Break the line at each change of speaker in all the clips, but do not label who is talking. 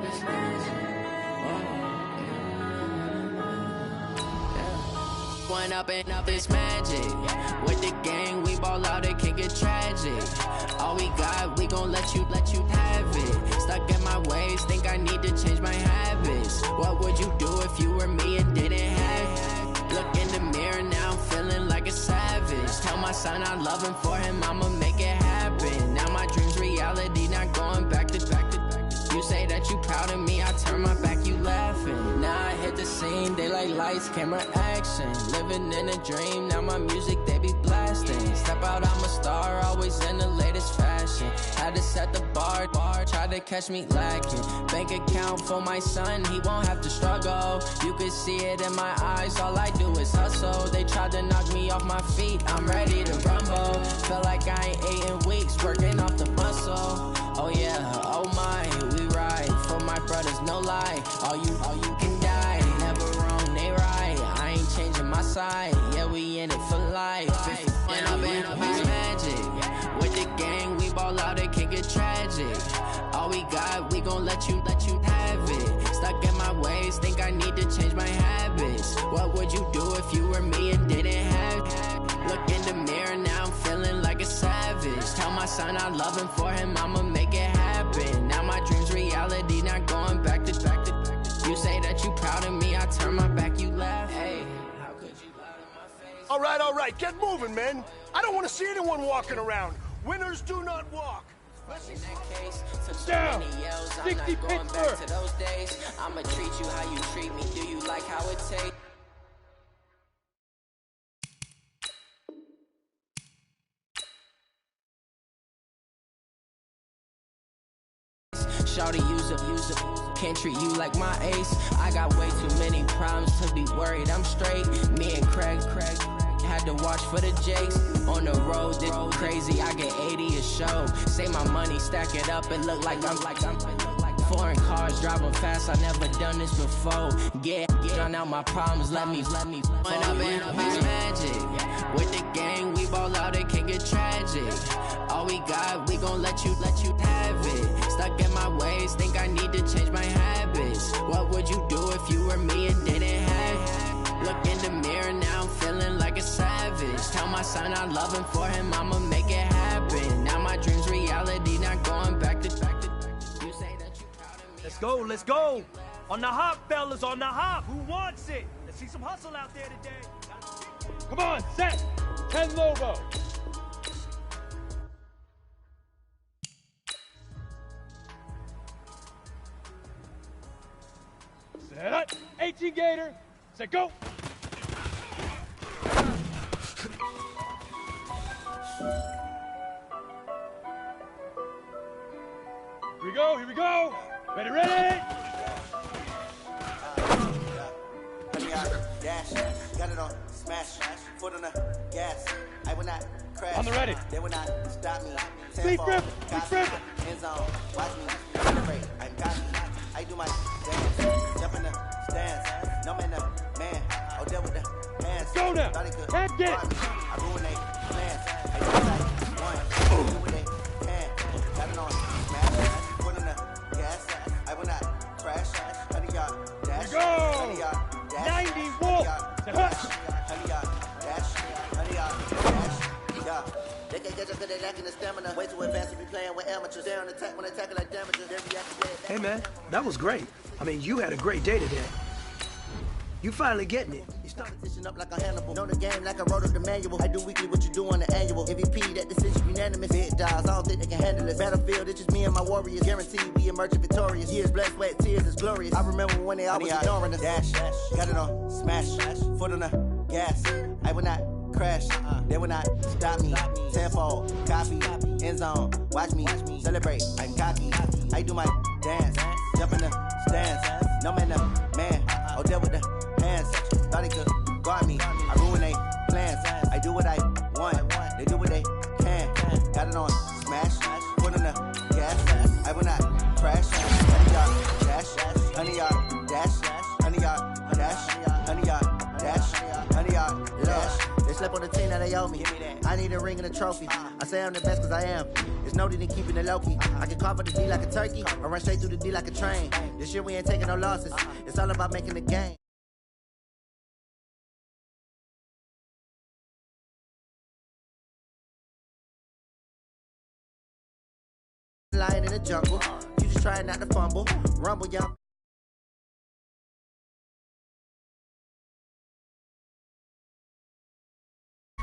this magic. One up and up is magic. With the gang, we ball out, it can get tragic. All we got, we gon' let you have it. Stuck in my ways, think I need to change my habits. What would you do if you were me and didn't have it? Look in the mirror, now I'm feeling like a savage. Tell my son I love him, for him I'ma make it happen. Now my dream's reality, not going back to. You say that you proud of me, I turn my back, you laughing. Now I hit the scene, daylight lights, camera action. Living in a dream, now my music, they be blasting. Step out, I'm a star, always in the latest fashion. Had to set the bar, try to catch me lacking. Bank account for my son, he won't have to struggle. You can see it in my eyes, all I do is hustle. They tried to knock me off my feet, I'm ready to rumble. Feel like I ain't ate in weeks, working off the muscle. Oh yeah, oh my, we ride for my brothers, no lie. All you can die, never wrong, they right. I ain't changing my side, yeah, we in it for life. And up is magic. With the gang, we ball out, it can get tragic. All we got, we gon' let you have it. Stuck in my ways, think I need to change my habits. What would you do if you were me and didn't have it? Look in the mirror, now I'm feeling like a savage. Tell my son I love him, for him I'ma make it happen. Now my dream's reality, not going back to. You say that you proud of me, I turn my back, you laugh. Hey, how could you lie to my face?
All right, get moving, men. I don't want to see anyone walking around. Winners do not walk.
In that case, so
down.
many yells, I'm
60
not going
Pittsburgh.
back to those days. I'ma treat you how you treat me. Do you like how it tastes? Shawty, use up, can't treat you like my ace. I got way too many problems to be worried, I'm straight. Me and Craig had to watch for the Jakes. On the road, this crazy, I get 80 a show. Say my money, stack it up, and look like I'm foreign cars, driving fast, I never done this before. Get on out my problems, let me One up and up is magic. With the gang, we ball out, it can get tragic. All we got, we gon' let you have it. Stuck in my ways, think I need to change my habits. What would you do if you were me and didn't have it? Look in the mirror, now I'm feeling like a savage. Tell my son I love him, for him I'ma make it happen. Now my dream's reality, not going back to. You say that you proud of me.
Let's go. On the hop, fellas, on the hop. Who wants it? Let's see some hustle out there today. Come on, set. 10 Lobo. Set. 18 Gator. Set, go. Here we go. Ready.
Dash, got it on, smash, foot on the gas. I will not crash.
On the ready.
They will not stop me.
Sleep grip.
End zone, watch me, celebrate. I'm cocky. I do my dance, jump in the stands. No man, man. I'll deal with the hands.
Go now. Head get.
I ruin they plans. I do like one. Do what they can. Got it on, smash, foot on the gas. I will not crash. Honey, y'all dash.
Go.
Honey, y'all dash.
90 Wolf.
Honey, y'all dash. Honey, y'all dash. Yeah. They can get us good at lacking the stamina. Way too advanced to be playing with amateurs. They're on attack when they tackle like damages. They're reacting.
Hey man, that was great. I mean, you had a great day today. You finally getting it.
You start position up like a Hannibal. Know the game like I wrote up the manual. I do weekly what you do on the annual. MVP, that decision unanimous. Big dials, I don't think they can handle this. Battlefield, it's just me and my warriors. Guaranteed we emerging victorious. Years, blood, sweat, tears is glorious. I remember when they always ignoring us. Dash, got it on, smash, foot on the gas. I will not crash, they will not stop me. Tenfold, copy, end zone, watch me, celebrate. I'm cocky, I do my dance, jump in the stands. No man, man, I'll deal with the hands. Thought they could guard me, I ruin they plans. I do what I want, they do what they can. Got it on, smash, foot on the gas. I will not crash, honey y'all dash, honey y'all dash, honey y'all dash, honey y'all dash, honey y'all dash. slept on the team that they owe me. I need a ring and a trophy. I say I'm the best cause I am. There's no need in keeping it low-key. I can carve up the D like a turkey or run straight through the D like a train. This year we ain't taking no losses. It's all about making the game. Lying in the jungle. You just trying not to fumble. Rumble, young.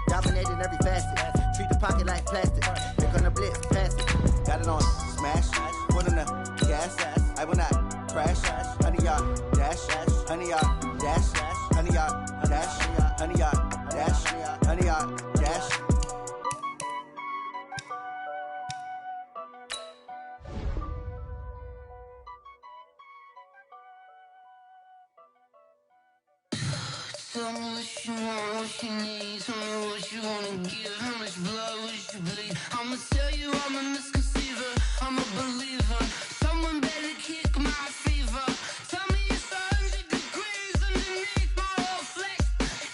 Dominating every facet. Treat the pocket like plastic. They're gonna blitz, pass it. Got it on smash. Put on the gas. I will not crash. Honey yard dash. Honey yard dash. Honey yard dash. Honey yard dash. Honey yard dash.
Tell me what you want, what you need. Tell me what you wanna give. How much blood would you bleed? I'ma tell you I'm a misconceiver. I'm a believer. Someone better kick my fever. Tell me it's 100 degrees underneath my whole flesh.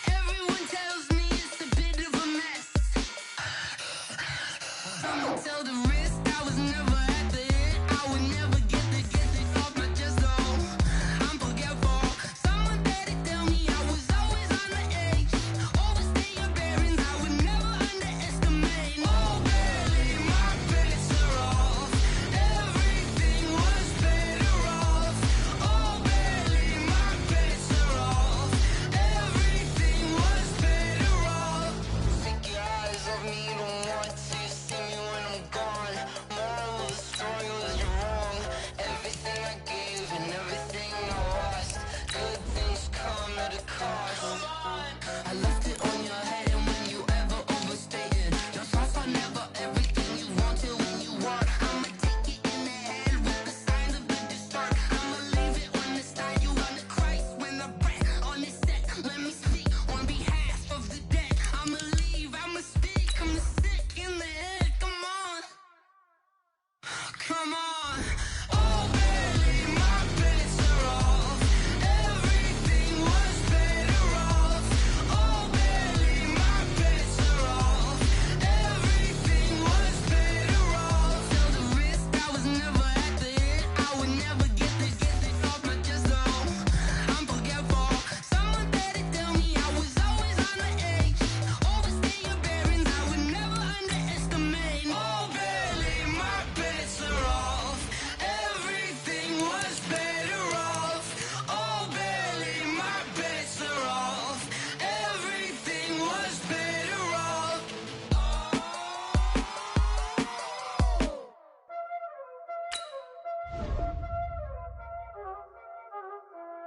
Everyone tells me it's a bit of a mess. I'ma tell the risk I was never at the end. I would never get the off my chest though. I'm forgetful. Someone better tell me I was always on the edge. Overstay your bearings, I would never underestimate. Oh, barely my bets are off. Everything was better off. Oh, barely my bets are off. Everything was better off. Take your eyes off me, don't want to see me when I'm gone. Moral of the story was you're wrong. Everything I gave and everything I lost. Good things come at a cost. I left it on your head, and when you ever overstated your thoughts are never everything you wanted when you want. I'ma take it in the head with the signs of the distort. I'ma leave it on the side. You on the Christ when the breath on this set. Let me speak on behalf of the dead. I'ma leave, I'ma speak. I'm the sick in the head. Come on, come on. Oh, barely my bets are off. Everything was better off. Oh, barely my bets are off. Everything was better off. Tell the risk I was never at the end. I would never get this off my chest though. I'm forgetful. Someone better tell me I was always on the edge. Overstay your bearings, I would never underestimate. Oh, barely my bets are off. Everything was better off. Oh, barely my bets are off. Everything was better off.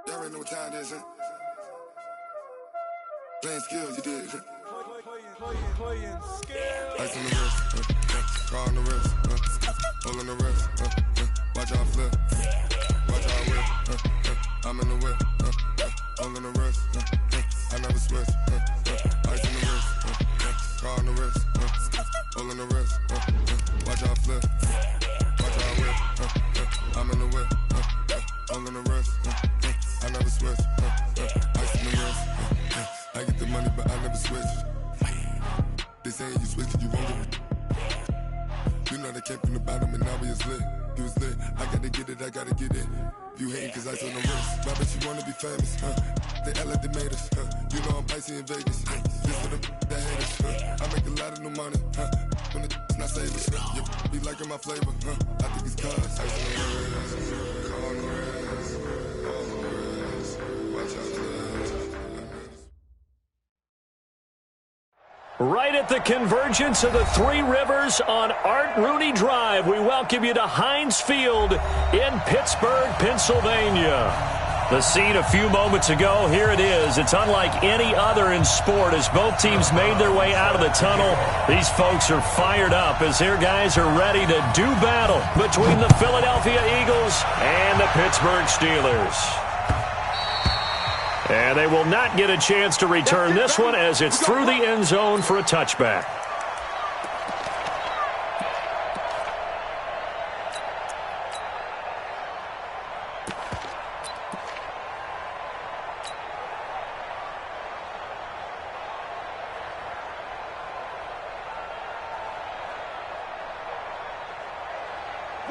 Y'all already know what time it is, huh? Playing skills, you did.
Playing skill.
Ice on the wrist, car on the wrist, hole in the wrist, watch out flip, watch out whip, I'm in the whip, hole in the wrist, I never switch, ice on the wrist, car on the wrist, hole in the wrist, watch out flip, watch out whip, I'm in the whip, hole in the wrist, I never switch, ice on the wrist, I get the money but I never switch. They saying you switch, you won't get it. You know they came from the bottom and now we is lit. You was lit, I gotta get it, I gotta get it. You hating cause ice on the wrist. Why bet you wanna be famous, huh? They Ella they made us, huh? You know I'm icy in Vegas, This for the that hate us, I make a lot of new money, When the not savers, you be liking my flavor, I think it's cause ice on the wrist, on the wrist, on the wrist. Watch out,
Right at the convergence of the Three Rivers on Art Rooney Drive, we welcome you to Heinz Field in Pittsburgh, Pennsylvania. The scene a few moments ago, here it is. It's unlike any other in sport as both teams made their way out of the tunnel. These folks are fired up as their guys are ready to do battle between the Philadelphia Eagles and the Pittsburgh Steelers. And they will not get a chance to return this one as it's through the end zone for a touchback.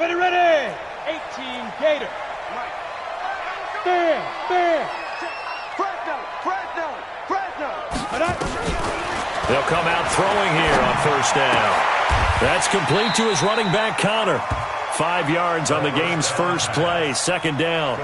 Ready. 18 Gator. Stand. Fresno.
They'll come out throwing here on first down. That's complete to his running back, Connor. 5 yards on the game's first play, second down.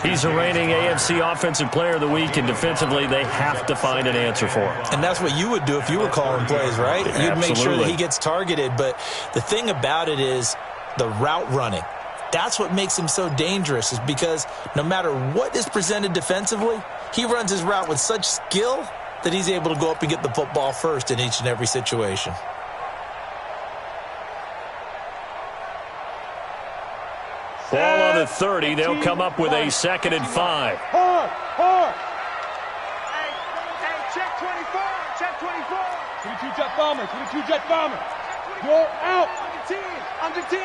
He's the reigning AFC Offensive Player of the Week, and defensively they have to find an answer for him.
And that's what you would do if you were calling plays, right? You'd make sure that he gets targeted. But the thing about it is the route running. That's what makes him so dangerous, is because no matter what is presented defensively, he runs his route with such skill that he's able to go up and get the football first in each and every situation.
Ball on the 30. They'll come up with a 2nd and 5.
Hard. Hey, check 24. Check 24. 22 jet bomber. You're out. Under 10.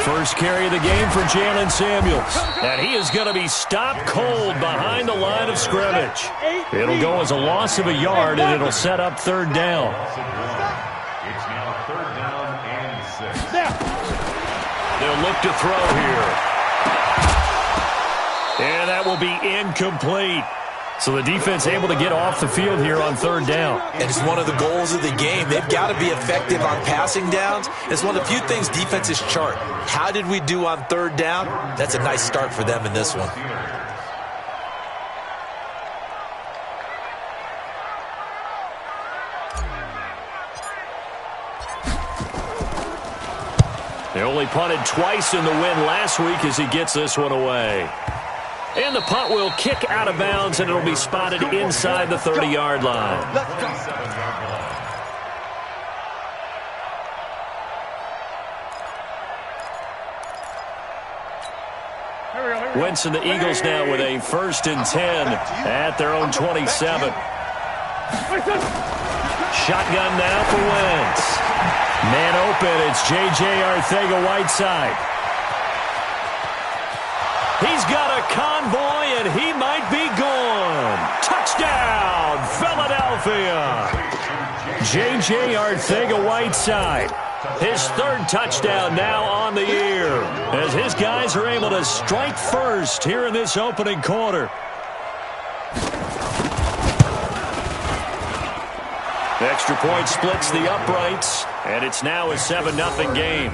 First carry of the game for Jalen Samuels. And he is going to be stopped cold behind the line of scrimmage. It'll go as a loss of a yard, and it'll set up 3rd down.
It's now 3rd down and 6.
They'll look to throw here. And that will be incomplete. So the defense able to get off the field here on 3rd down.
And it's one of the goals of the game. They've got to be effective on passing downs. It's one of the few things defenses chart. How did we do on 3rd down? That's a nice start for them in this one.
They only punted twice in the win last week as he gets this one away. And the punt will kick out of bounds, and it'll be spotted inside the 30-yard line. Wentz and the Eagles now with a 1st and 10 at their own 27. Shotgun now for Wentz. Man open, it's J.J. Arcega-Whiteside. He's got a convoy, and he might be gone. Touchdown, Philadelphia. J.J. Arcega-Whiteside. His 3rd touchdown now on the year, as his guys are able to strike first here in this opening quarter. The extra point splits the uprights, and it's now a 7-0 game.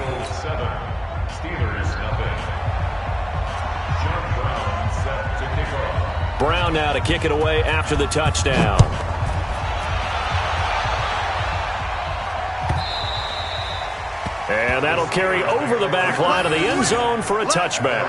Brown now to kick it away after the touchdown. And that'll carry over the back line of the end zone for a touchback.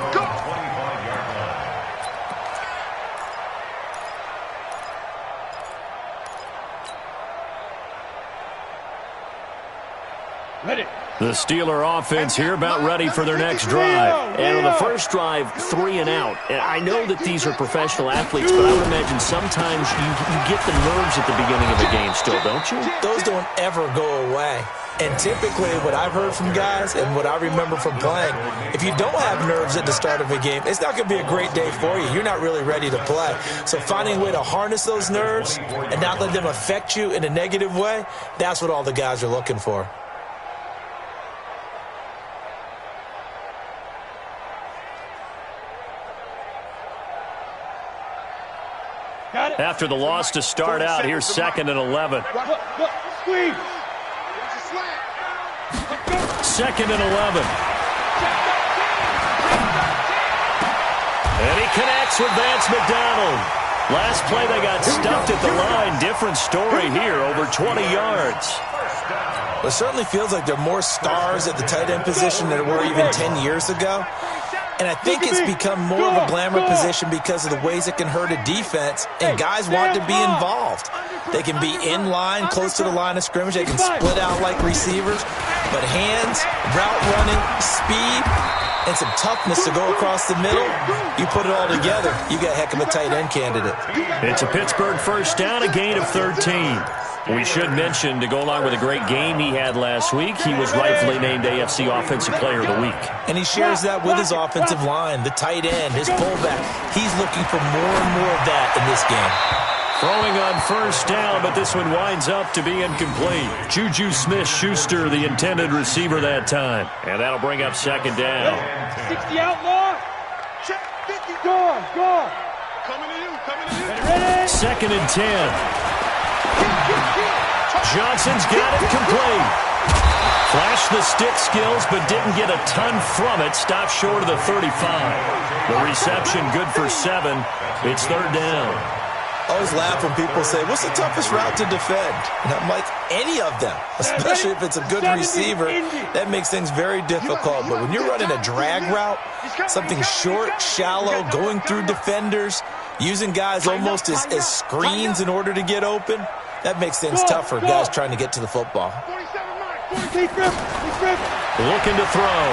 The Steeler offense here about ready for their next drive. And on the first drive, 3 and out. And I know that these are professional athletes, but I would imagine sometimes you get the nerves at the beginning of a game still, don't you?
Those don't ever go away. And typically what I've heard from guys and what I remember from playing, if you don't have nerves at the start of a game, it's not going to be a great day for you. You're not really ready to play. So finding a way to harness those nerves and not let them affect you in a negative way, that's what all the guys are looking for.
After the loss to start out, here's 2nd and 11.
Squeeze.
2nd and 11. And he connects with Vance McDonald. Last play they got stuffed at the line. Different story here, over 20 yards.
Well, it certainly feels like there are more stars at the tight end position than there were even 10 years ago. And I think it's become more of a glamour position because of the ways it can hurt a defense, and guys want to be involved. They can be in line, close to the line of scrimmage. They can split out like receivers. But hands, route running, speed, and some toughness to go across the middle, you put it all together, you got a heck of a tight end candidate.
It's a Pittsburgh first down, a gain of 13. We should mention, to go along with a great game he had last week, he was rightfully named AFC Offensive Player of the Week.
And he shares that with his offensive line, the tight end, his fullback. He's looking for more and more of that in this game.
Throwing on first down, but this one winds up to be incomplete. Juju Smith-Schuster, the intended receiver that time. And that'll bring up second down.
60 outlaw. Check 50. Go. Coming to you. Ready?
Second and 10. Johnson's got it complete. Flashed the stick skills, but didn't get a ton from it. Stopped short of the 35. The reception good for 7. It's third down.
I always laugh when people say, what's the toughest route to defend? And I'm like, any of them, especially if it's a good receiver. That makes things very difficult. But when you're running a drag route, something short, shallow, going through defenders, using guys almost as screens in order to get open, that makes things tough for guys trying to get to the football.
Looking to throw.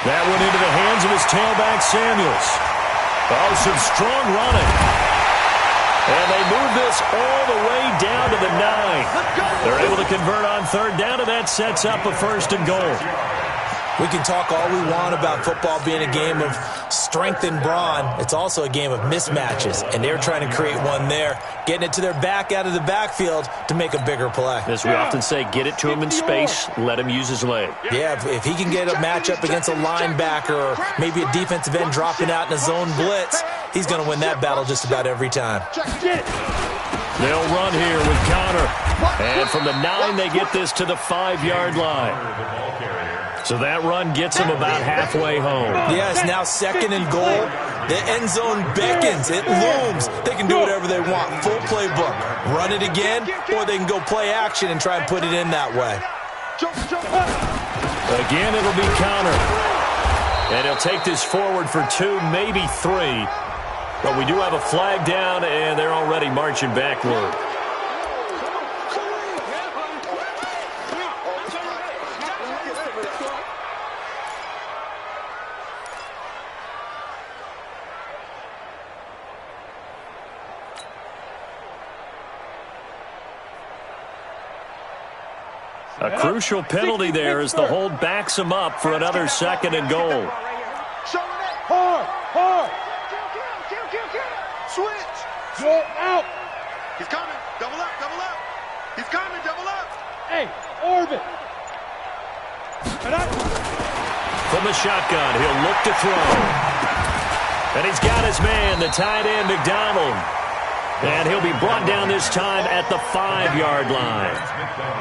That one into the hands of his tailback, Samuels. Oh, some strong running. And they move this all the way down to the 9. They're able to convert on third down, and that sets up a first and goal.
We can talk all we want about football being a game of strength and brawn. It's also a game of mismatches, and they're trying to create one there, getting it to their back out of the backfield to make a bigger play.
As we often say, get it to him in space, let him use his leg.
Yeah, if he can get a matchup against a linebacker or maybe a defensive end dropping out in a zone blitz, he's going to win that battle just about every time.
They'll run here with Connor. And from the 9, they get this to the 5-yard line. So that run gets them about halfway home.
Yeah, it's now second and goal. The end zone beckons. It looms. They can do whatever they want. Full playbook. Run it again, or they can go play action and try and put it in that way.
Again, it'll be Connor. And he'll take this forward for 2, maybe 3. But we do have a flag down, and they're already marching backward. A crucial penalty there as the hold backs him up for another second and goal.
Hard. Switch. Go out. He's coming. Double up. He's coming. Double up. Hey, orbit.
From the shotgun, he'll look to throw. And he's got his man, the tight end, McDonald. And he'll be brought down this time at the 5-yard line.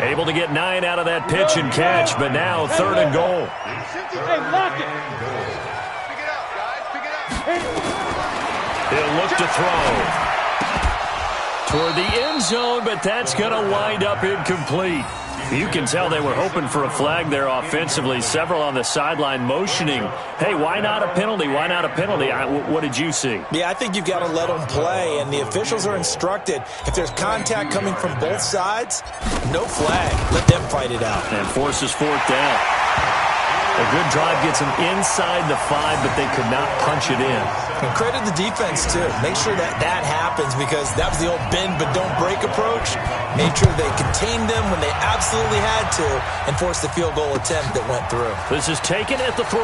Able to get 9 out of that pitch and catch, but now third and goal.
Hey, lock it. Pick it up, guys. Pick it up.
He'll look to throw. Toward the end zone, but that's going to wind up incomplete. You can tell they were hoping for a flag there offensively. Several on the sideline motioning, hey, why not a penalty? Why not a penalty? What did you see?
Yeah, I think you've got to let them play, and the officials are instructed, if there's contact coming from both sides, no flag. Let them fight it out.
And forces fourth down. A good drive gets them inside the 5, but they could not punch it in.
And credit the defense, too. Make sure that happens, because that was the old bend but don't break approach. Made sure they contained them when they absolutely had to and forced the field goal attempt that went through.
This is taken at the 3.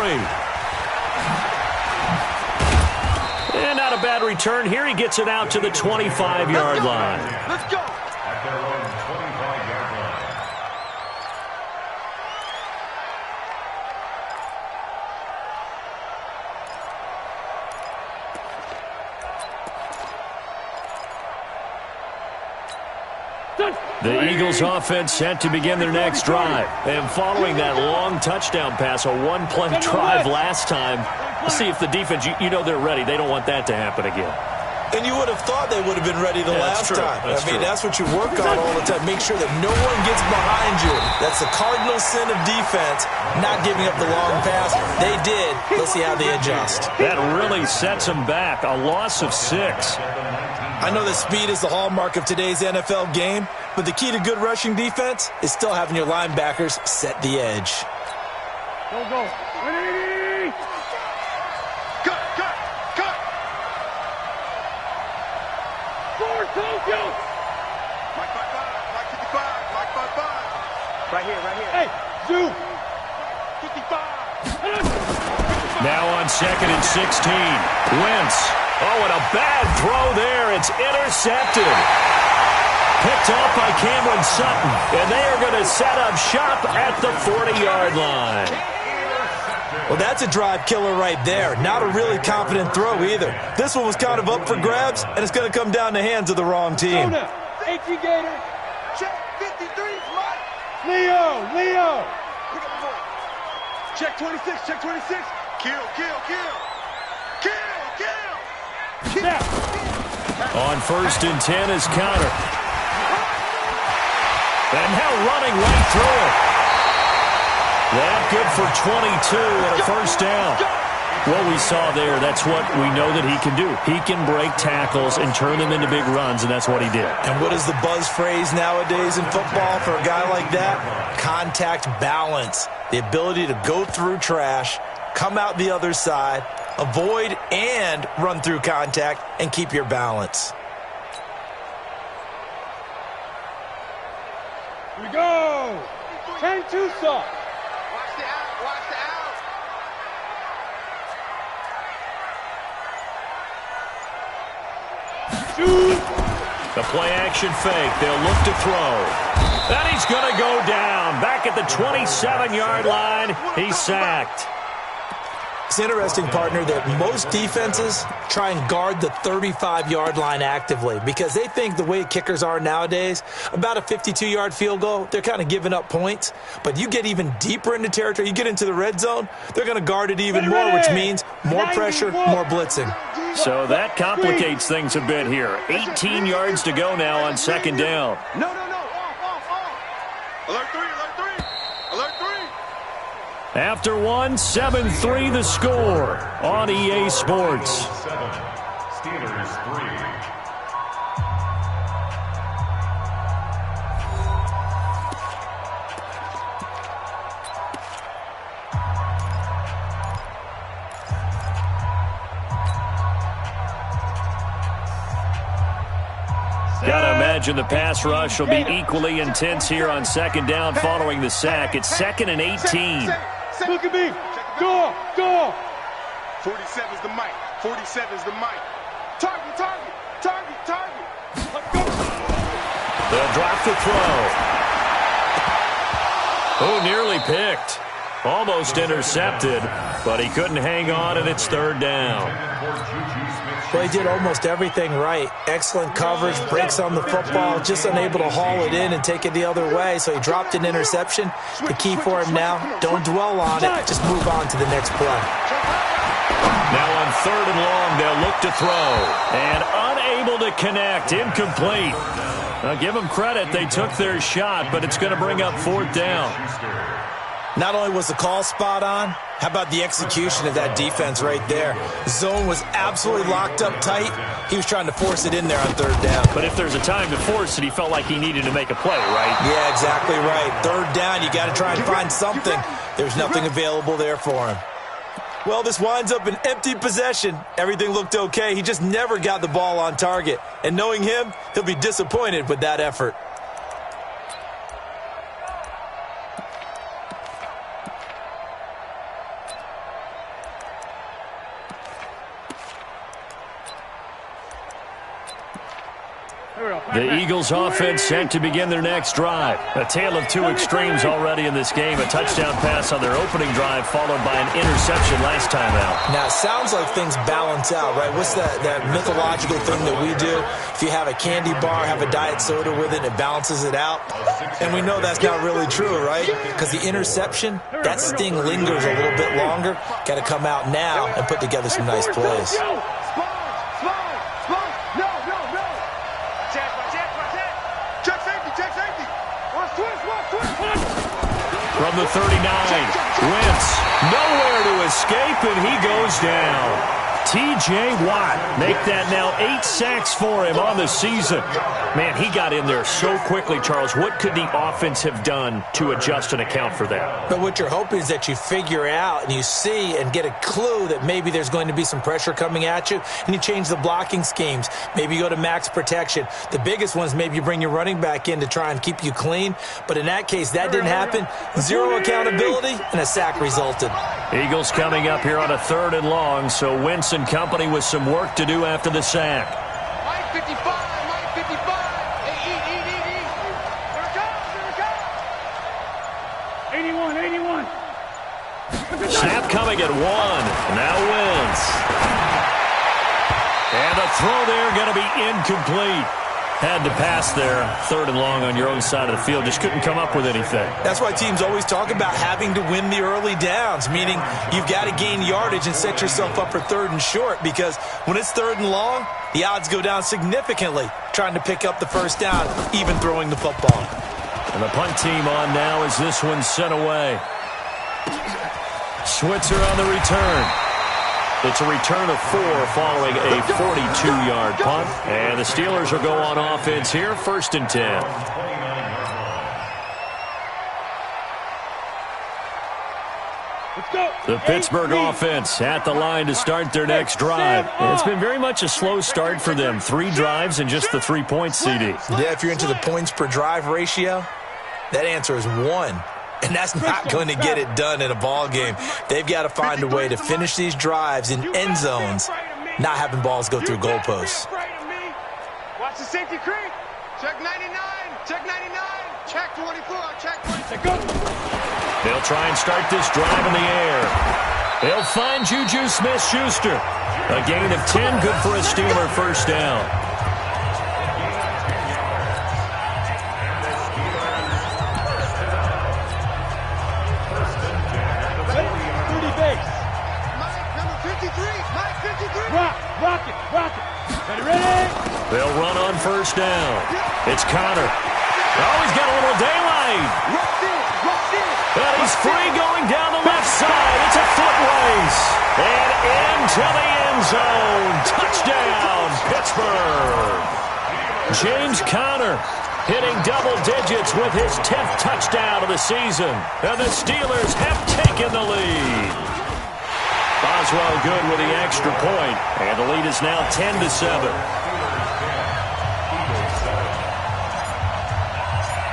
And not a bad return here. He gets it out to the 25-yard line.
Let's go.
The Eagles offense set to begin their next drive. And following that long touchdown pass, a one-play drive last time, let's see if the defense, you know they're ready. They don't want that to happen again.
And you would have thought they would have been ready the last time. That's what you work on all the time. Make sure that no one gets behind you. That's the cardinal sin of defense, not giving up the long pass. They did. Let's see how they adjust.
That really sets them back. A loss of 6.
I know that speed is the hallmark of today's NFL game, but the key to good rushing defense is still having your linebackers set the edge.
Go. Ready? Cut. Score, Tokyo. Mike 55. Right here. Hey, Zoo. 55.
Now on second and 16. Wentz Oh, and a bad throw there. It's intercepted. Picked up by Cameron Sutton. And they are going to set up shop at the 40-yard line.
Well, that's a drive killer right there. Not a really confident throw either. This one was kind of up for grabs, and it's going to come down the hands of the wrong team.
Gator. Check 53, Mike. Leo. Check 26, check 26. Kill. Now.
On 1st and 10 is counter. And now running right through it. That good for 22 and a first down. What we saw there, that's what we know that he can do. He can break tackles and turn them into big runs, and that's what he did.
And what is the buzz phrase nowadays in football for a guy like that? Contact balance. The ability to go through trash, come out the other side, avoid and run through contact, and keep your balance.
Here we go. 10-2 stop.
The play action fake. They'll look to throw. And he's going to go down. Back at the 27-yard line. He's sacked.
It's interesting, partner, that most defenses try and guard the 35-yard line actively because they think the way kickers are nowadays, about a 52-yard field goal, they're kind of giving up points. But you get even deeper into territory, you get into the red zone, they're going to guard it even more, which means more pressure, more blitzing.
So that complicates things a bit here. 18 yards to go now on 2nd down.
No. Alert 3.
After 1, 7-3 the score on EA Sports.
Steelers 3.
Gotta imagine the pass rush will be equally intense here on 2nd down following the sack. It's 2nd and 18.
Look at me. Go.
47's the mic. 47's the mic. Target.
They'll drop the throw. Oh, nearly picked. Almost intercepted, but he couldn't hang on, and it's 3rd down.
Well, he did almost everything right. Excellent coverage, breaks on the football, just unable to haul it in and take it the other way, so he dropped an interception. The key for him now, don't dwell on it, just move on to the next play.
Now on 3rd and long, they'll look to throw. And unable to connect, incomplete. Now give them credit, they took their shot, but it's going to bring up 4th down.
Not only was the call spot on, how about the execution of that defense right there? The zone was absolutely locked up tight. He was trying to force it in there on 3rd down.
But if there's a time to force it, he felt like he needed to make a play, right?
Yeah, exactly right. 3rd down, you got to try and find something. There's nothing available there for him. Well, this winds up an empty possession. Everything looked okay. He just never got the ball on target. And knowing him, he'll be disappointed with that effort.
The Eagles offense set to begin their next drive. A tale of two extremes already in this game. A touchdown pass on their opening drive followed by an interception last time out.
Now, it sounds like things balance out, right? What's that mythological thing that we do? If you have a candy bar, have a diet soda with it, it balances it out. And we know that's not really true, right? Because the interception, that sting lingers a little bit longer. Got to come out now and put together some nice plays.
From the 39, Wentz, nowhere to escape, and he goes down. T.J. Watt, make that now 8 sacks for him on the season. Man, he got in there so quickly, Charles. What could the offense have done to adjust and account for that?
But what you're hoping is that you figure out and you see and get a clue that maybe there's going to be some pressure coming at you, and you change the blocking schemes. Maybe you go to max protection. The biggest one is maybe you bring your running back in to try and keep you clean. But in that case, that didn't happen. Zero accountability, and a sack resulted.
Eagles coming up here on a 3rd and long, so Wentz and company with some work to do after the sack.
Mike 55, Mike 55. Hey, eat. Here it comes. 81.
Snap coming at 1. Now Wentz. And the throw there going to be incomplete. Had to pass there, 3rd and long on your own side of the field. Just couldn't come up with anything.
That's why teams always talk about having to win the early downs, meaning you've got to gain yardage and set yourself up for 3rd and short, because when it's 3rd and long, the odds go down significantly trying to pick up the first down, even throwing the football.
And the punt team on now as this one's sent away. Switzer on the return. It's a return of 4 following a 42-yard punt. And the Steelers will go on offense here, 1st and 10. The Pittsburgh offense at the line to start their next drive. It's been very much a slow start for them. 3 drives and just the 3 points, CD.
Yeah, if you're into the points per drive ratio, that answer is 1. And that's not going to get it done in a ball game. They've got to find a way to finish these drives in end zones, not having balls go through goalposts.
Watch the safety creep. Check 99. Check 99. Check 24. Check 24.
They'll try and start this drive in the air. They'll find Juju Smith-Schuster. A gain of 10, good for a Steeler first down.
Rock it. Ready?
They'll run on first down. It's Connor. Oh, he's got a little daylight. And he's free going down the left side. It's a foot race. And into the end zone. Touchdown, Pittsburgh. James Conner hitting double digits with his 10th touchdown of the season. And the Steelers have taken the lead. Boswell good with the extra point, and the lead is now 10-7.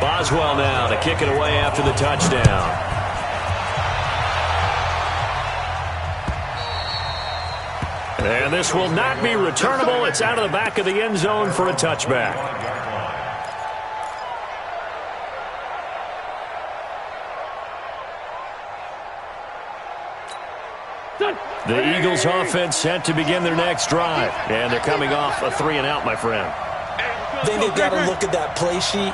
Boswell now to kick it away after the touchdown. And this will not be returnable. It's out of the back of the end zone for a touchback. The Eagles offense set to begin their next drive. And they're coming off a 3-and-out, my friend.
I think they've got to look at that play sheet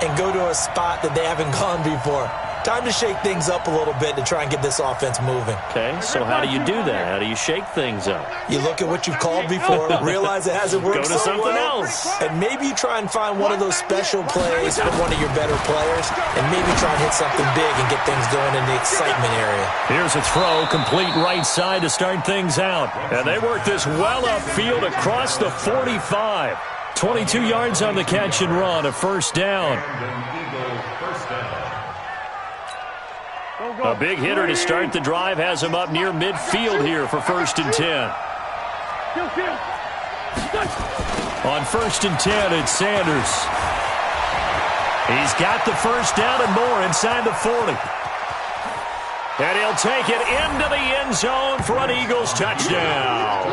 and go to a spot that they haven't gone before. Time to shake things up a little bit to try and get this offense moving.
Okay, so how do you do that? How do you shake things up?
You look at what you've called before, realize it hasn't worked
so well. Go to something else.
And maybe you try and find one of those special plays from one of your better players, and maybe try and hit something big and get things going in the excitement area.
Here's a throw, complete right side to start things out. And they work this well upfield across the 45. 22 yards on the catch and run, a first down. A big hitter to start the drive has him up near midfield here for 1st and 10. On 1st and 10, it's Sanders. He's got the first down and more inside the 40. And he'll take it into the end zone for an Eagles touchdown.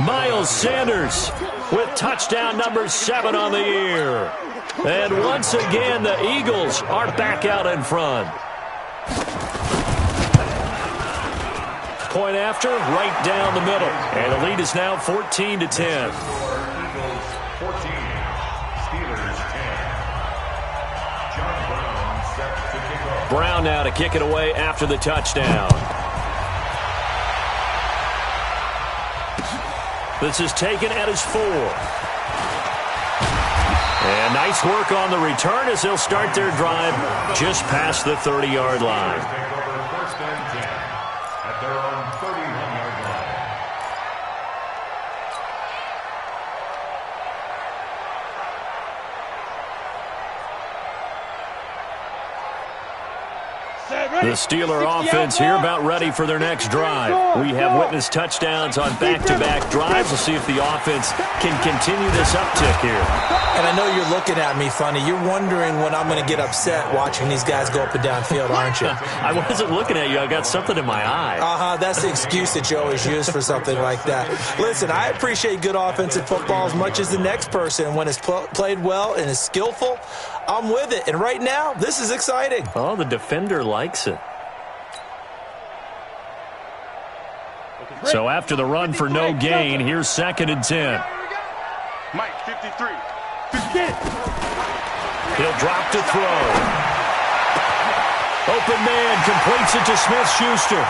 Miles Sanders with touchdown number 7 on the year. And once again, the Eagles are back out in front. Point after, right down the middle. And the lead is now 14-10.
Eagles 14, Steelers 10. John Brown set to kick off.
Brown now to kick it away after the touchdown. This is taken at his 4. And nice work on the return as they'll start their drive just past the 30-yard line.
Set,
The Steeler offense here about ready for their next drive. We have witnessed touchdowns on back-to-back drives. We'll see if the offense can continue this uptick here.
And I know you're looking at me funny. You're wondering when I'm going to get upset watching these guys go up and down field, aren't you?
I wasn't looking at you. I got something in my eye.
That's the excuse that you always use for something like that. Listen, I appreciate good offensive football as much as the next person. When it's played well and is skillful, I'm with it. And right now, this is exciting.
Oh, the defender likes it. So after the run for no gain, here's 2nd and 10.
Mike, 53.
He'll drop to throw. Open man completes it to Smith-Schuster.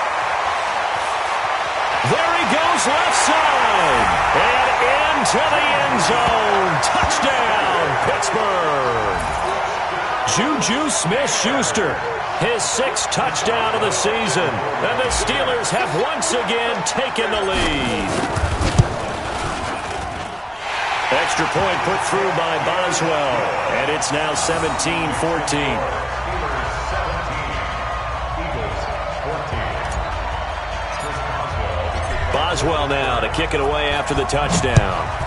There he goes left side. And into the end zone. Touchdown, Pittsburgh. Juju Smith-Schuster, his 6th touchdown of the season. And the Steelers have once again taken the lead. Extra point put through by Boswell. And it's now 17-14. Boswell now to kick it away after the touchdown.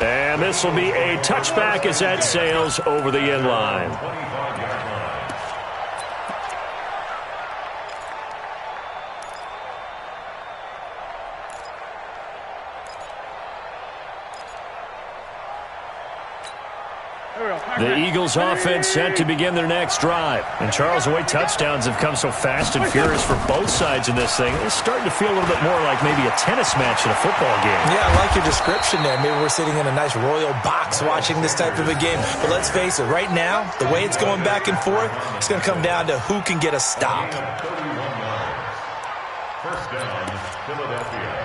And this will be a touchback as that sails over the end line. The Eagles offense set to begin their next drive. And Charles, the way touchdowns have come so fast and furious for both sides in this thing, it's starting to feel a little bit more like maybe a tennis match in a football game.
Yeah, I like your description there. Maybe we're sitting in a nice royal box watching this type of a game. But let's face it, right now, the way it's going back and forth, it's going to come down to who can get a stop.
First down, Philadelphia.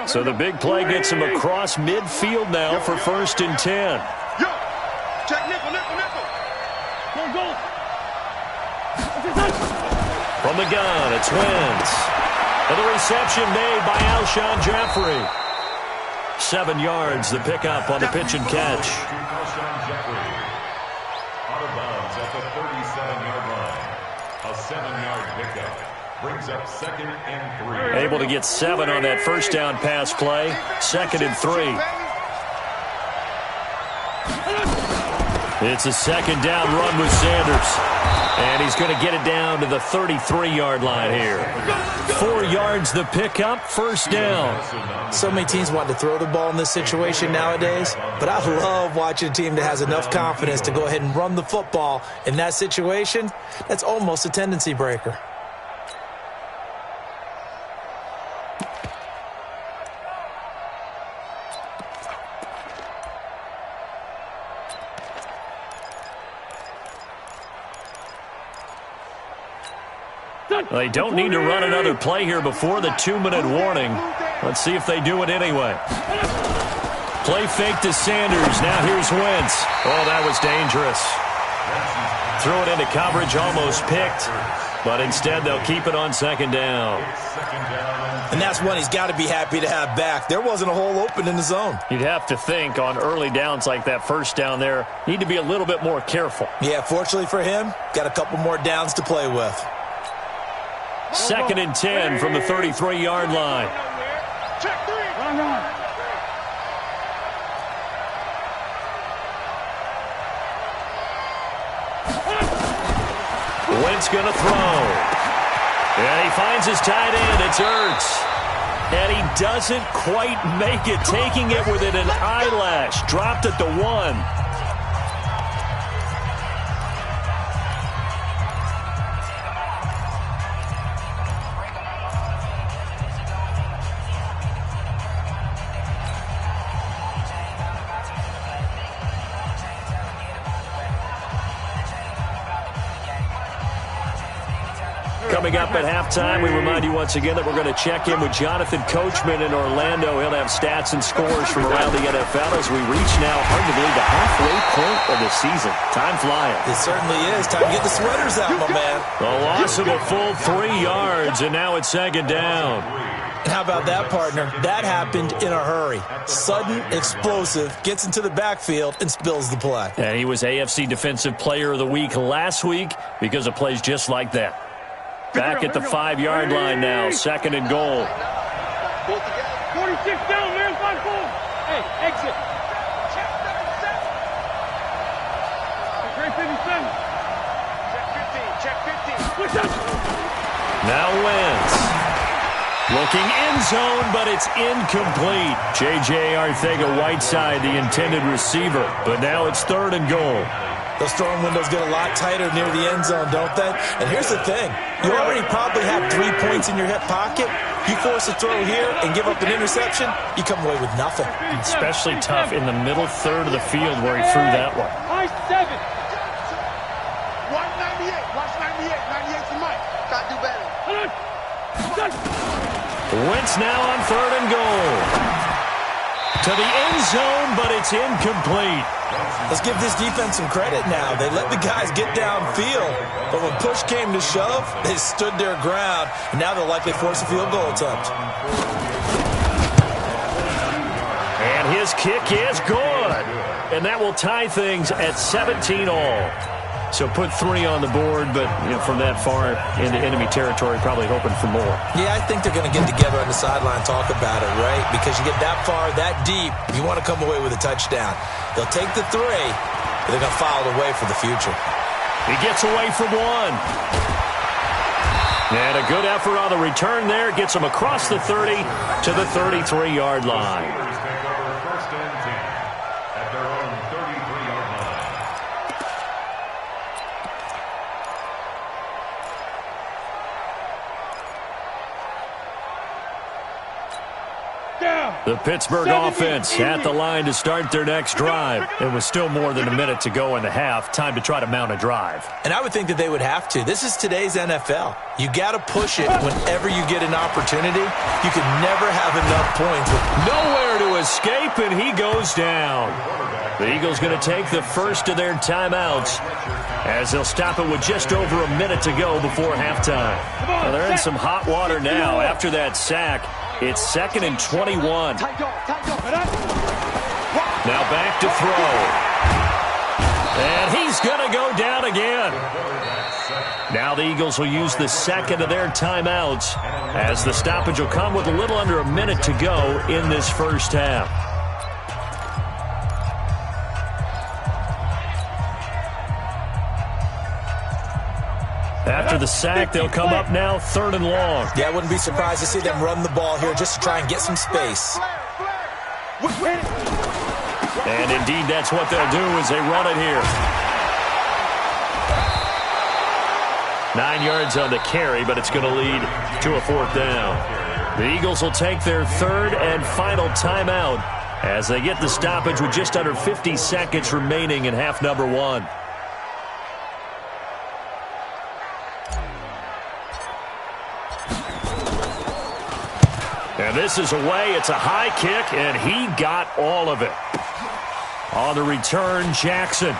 So the big play gets him across midfield now for 1st and 10.
Yo, check nickel. Go.
From the gun, it's Wentz. And the reception made by Alshon Jeffrey. 7 yards, the pickup on the pitch and catch.
Alshon Jeffrey. Out of bounds at the 37-yard line. A 7-yard pickup. Brings up 2nd and 3.
Able to get 7 on that first down pass play. 2nd and 3. It's a 2nd down run with Sanders. And he's going to get it down to the 33-yard line here. 4 yards the pickup, 1st down.
So many teams want to throw the ball in this situation nowadays, but I love watching a team that has enough confidence to go ahead and run the football. In that situation, that's almost a tendency breaker.
They don't need to run another play here before the 2-minute warning. Let's see if they do it anyway. Play fake to Sanders. Now here's Wentz. Oh, that was dangerous. Threw it into coverage, almost picked. But instead, they'll keep it on 2nd down.
And that's one he's got to be happy to have back. There wasn't a hole open in the zone.
You'd have to think on early downs like that first down there, need to be a little bit more careful.
Yeah, fortunately for him, got a couple more downs to play with.
2nd and 10 from the 33-yard line.
Check 3.
Wentz going to throw. And he finds his tight end. It's Ertz. And he doesn't quite make it, taking it within an eyelash. Dropped at the 1. Coming up at halftime, we remind you once again that we're going to check in with Jonathan Coachman in Orlando. He'll have stats and scores from around the NFL as we reach now, hard to believe, the halfway point of the season. Time flying.
It certainly is. Time to get the sweaters out, my man.
A loss of a full 3 yards, and now it's second down.
And how about that, partner? That happened in a hurry. Sudden, explosive, gets into the backfield, and spills the play.
And he was AFC Defensive Player of the Week last week because of plays just like that. Back at the 5-yard line now, second and goal.
46 down, man, 5-4. Hey, exit. Check 57. Check 15.
Now Wentz. Looking end zone, but it's incomplete. J.J. Arcega-Whiteside, the intended receiver. But now it's third and goal.
Those throwing windows get a lot tighter near the end zone, don't they? And here's the thing. You already probably have 3 points in your hip pocket. You force a throw here and give up an interception, you come away with nothing.
Especially tough in the middle third of the field where he threw that one.
High 7.
198. Watch 98. 98 to Mike. Gotta do better.
Wentz now on third and goal. To the end zone, but it's incomplete.
Let's give this defense some credit now. They let the guys get downfield, but when push came to shove, they stood their ground, and now they'll likely force a field goal attempt.
And his kick is good. And that will tie things at 17 all. So put 3 on the board, but from that far into enemy territory, probably hoping for more.
Yeah, I think they're going to get together on the sideline and talk about it, right? Because you get that far, that deep, you want to come away with a touchdown. They'll take the 3, but they're going to file it away for the future.
He gets away from 1. And a good effort on the return there. Gets him across the 30 to the 33-yard line. The Pittsburgh offense at the line to start their next drive. It was still more than a minute to go in the half. Time to try to mount a drive.
And I would think that they would have to. This is today's NFL. You got to push it whenever you get an opportunity. You can never have enough points.
Nowhere to escape, and he goes down. The Eagles going to take the first of their timeouts as they'll stop it with just over a minute to go before halftime. Well, they're in some hot water now after that sack. It's 2nd and 21. Now back to throw. And he's going to go down again. Now the Eagles will use the second of their timeouts as the stoppage will come with a little under a minute to go in this first half. After the sack, they'll come up now 3rd and long.
Yeah, I wouldn't be surprised to see them run the ball here just to try and get some space.
And indeed, that's what they'll do as they run it here. 9 yards on the carry, but it's going to lead to a 4th down. The Eagles will take their 3rd and final timeout as they get the stoppage with just under 50 seconds remaining in half number 1. And this is away. It's a high kick, and he got all of it. On the return, Jackson.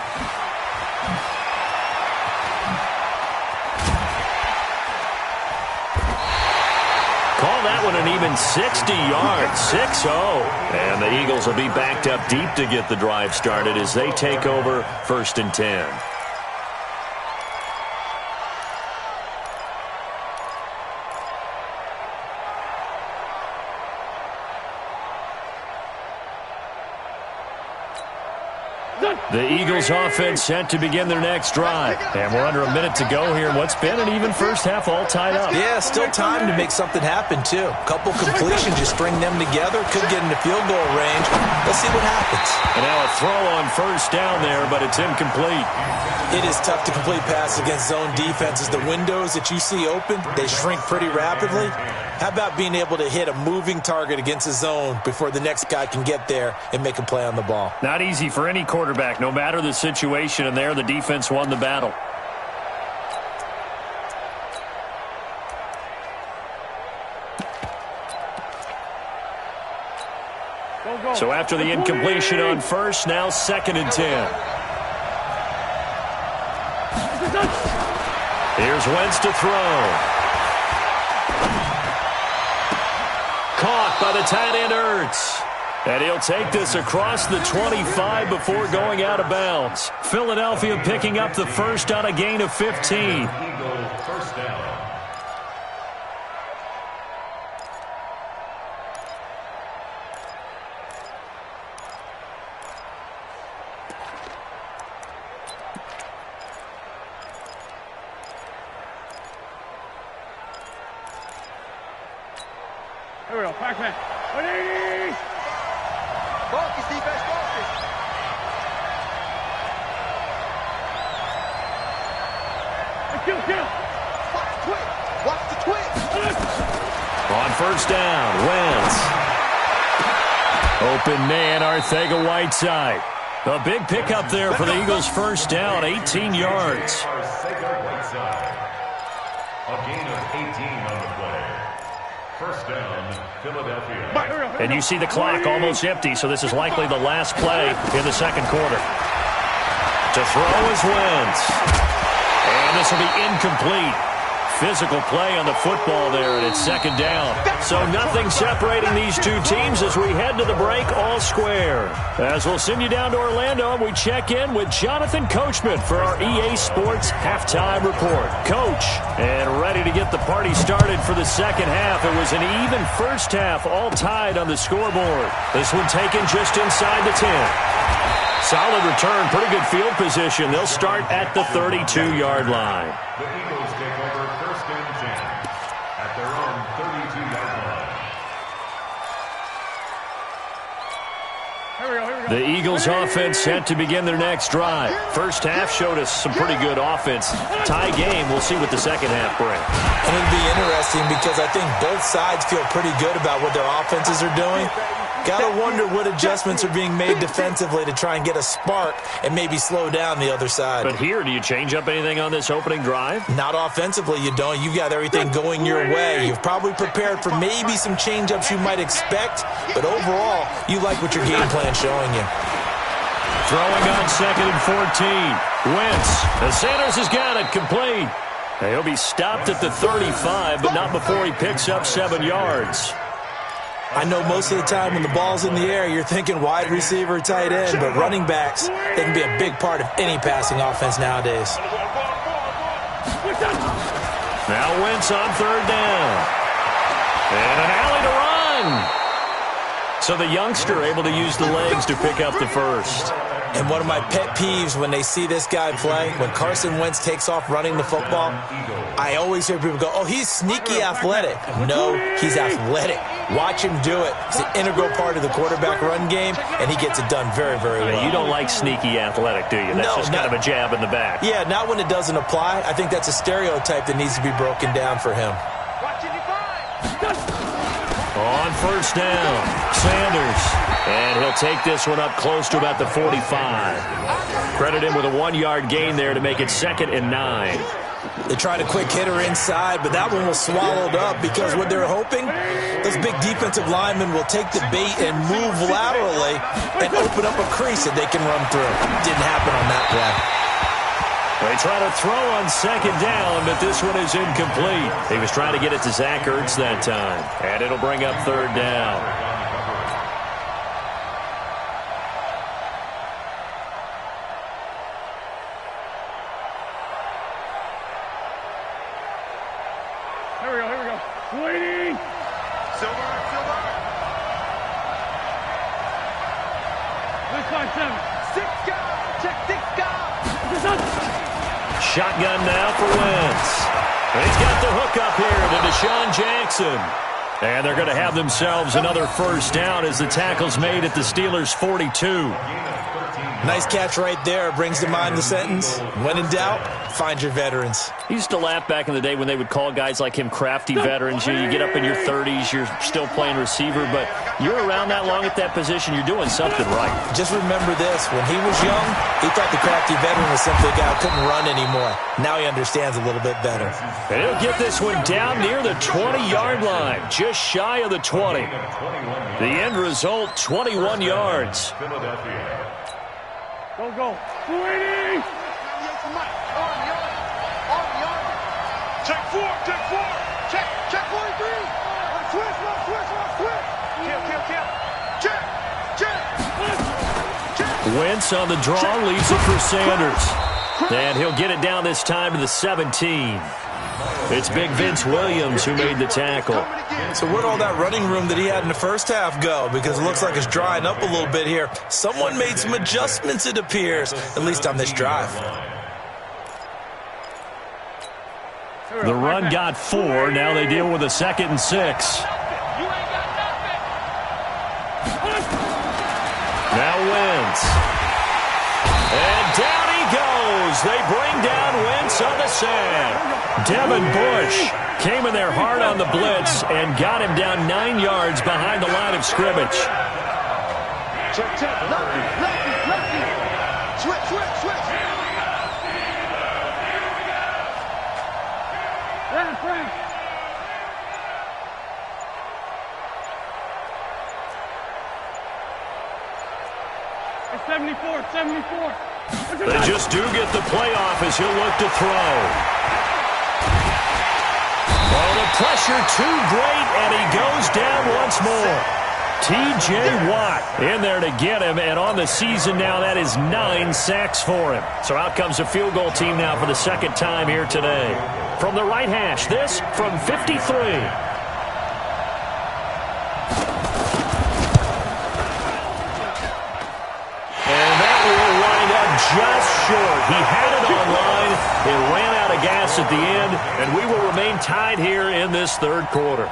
Call that one an even 60 yards, 6-0. And the Eagles will be backed up deep to get the drive started as they take over 1st and 10. The Eagles offense set to begin their next drive. And we're under a minute to go here in what's been an even first half all tied up.
Yeah, still time to make something happen, too. A couple completions, you string them together, could get into field goal range. Let's see what happens.
And now a throw on 1st down there, but it's incomplete.
It is tough to complete passes against zone defenses. The windows that you see open, they shrink pretty rapidly. How about being able to hit a moving target against a zone before the next guy can get there and make a play on the ball?
Not easy for any quarterback, no matter the situation, and there the defense won the battle. So after the incompletion on first, now 2nd and 10. Here's Wentz to throw. Caught by the tight end Ertz. And he'll take this across the 25 before going out of bounds. Philadelphia picking up the first on a gain of 15.
Eagle first down.
Here we go, Pac-Man.
Focus, defense, focus. Watch the twist.
On first down, Wentz. Open man, Arcega-Whiteside. A big pickup there for the Eagles' first down, 18 yards.
Arcega-Whiteside. A gain of 18 on the play. First down, Philadelphia.
And you see the clock almost empty, so this is likely the last play in the second quarter. To throw is Wentz. And this will be incomplete. Physical play on the football there, and it's 2nd down. So nothing separating these two teams as we head to the break, all square. As we'll send you down to Orlando, we check in with Jonathan Coachman for our EA Sports Halftime Report. Coach, and ready to get the party started for the second half. It was an even first half, all tied on the scoreboard. This one taken just inside the 10. Solid return, pretty good field position. They'll start at the 32-yard line.
The Eagles take over first and 10 at their own 32-yard line.
The Eagles offense set to begin their next drive. First half showed us some pretty good offense. Tie game, we'll see what the second half brings.
And it'll be interesting because I think both sides feel pretty good about what their offenses are doing. Gotta wonder what adjustments are being made defensively to try and get a spark and maybe slow down the other side.
But here, do you change up anything on this opening drive?
Not offensively, you don't. You've got everything going your way. You've probably prepared for maybe some change-ups you might expect, but overall, you like what your game plan's showing you.
Throwing on 2nd and 14. Wentz. The Sanders has got it complete. He'll be stopped at the 35, but not before he picks up 7 yards.
I know most of the time when the ball's in the air, you're thinking wide receiver, tight end, but running backs, they can be a big part of any passing offense nowadays.
Now Wentz on 3rd down. And an alley to run. So the youngster able to use the legs to pick up the first.
And one of my pet peeves when they see this guy play, when Carson Wentz takes off running the football, I always hear people go, oh, he's sneaky athletic. No, he's athletic. Watch him do it. It's an integral part of the quarterback run game, and he gets it done very, very well.
You don't like sneaky athletic, do you? That's just kind of a jab in the back.
Yeah, not when it doesn't apply. I think that's a stereotype that needs to be broken down for him.
On first down, Sanders. And he'll take this one up close to about the 45. Credit him with a 1-yard gain there to make it 2nd and 9.
They tried a quick hitter inside, but that one was swallowed up because what they're hoping, those big defensive linemen will take the bait and move laterally and open up a crease that they can run through. Didn't happen on that play.
They try to throw on 2nd down, but this one is incomplete. He was trying to get it to Zach Ertz that time, and it'll bring up 3rd down.
Here we go. Waiting.
Silver.
6-5-7.
6 guys. Check 6 guys.
Shotgun now for Wentz. And he's got the hook up here to Deshaun Jackson. And they're going to have themselves another first down as the tackle's made at the Steelers' 42.
Nice catch right there. Brings to mind the sentence, when in doubt, find your veterans.
He used to laugh back in the day when they would call guys like him crafty veterans. You get up in your 30s, you're still playing receiver, but you're around that long at that position, you're doing something right.
Just remember this. When he was young, he thought the crafty veteran was simply a guy who couldn't run anymore. Now he understands a little bit better.
And he'll get this one down near the 20-yard line, just shy of the 20. The end result, 21 yards.
Go, go. 280! Check 4, check 4. Check 43. Switch. Check.
Wentz on the draw, leaves it for Sanders. And he'll get it down this time to the 17. It's Big Vince Williams who made the tackle.
So where'd all that running room that he had in the first half go? Because it looks like it's drying up a little bit here. Someone made some adjustments, it appears, at least on this drive.
The run got 4. Now they deal with a 2nd and 6. Now Wentz. And down he goes. They bring down Wentz on the sack. Devin Bush came in there hard on the blitz and got him down 9 yards behind the line of scrimmage.
Check. Lefty. Switch. Frank. It's 74.
They just do get the playoff as he'll look to throw. Oh, the pressure too great, and he goes down once more. T.J. Watt in there to get him, and on the season now, that is 9 sacks for him. So out comes a field goal team now for the second time here today. From the right hash, this from 53. Just short. He had it on line. It ran out of gas at the end, and we will remain tied here in this third quarter.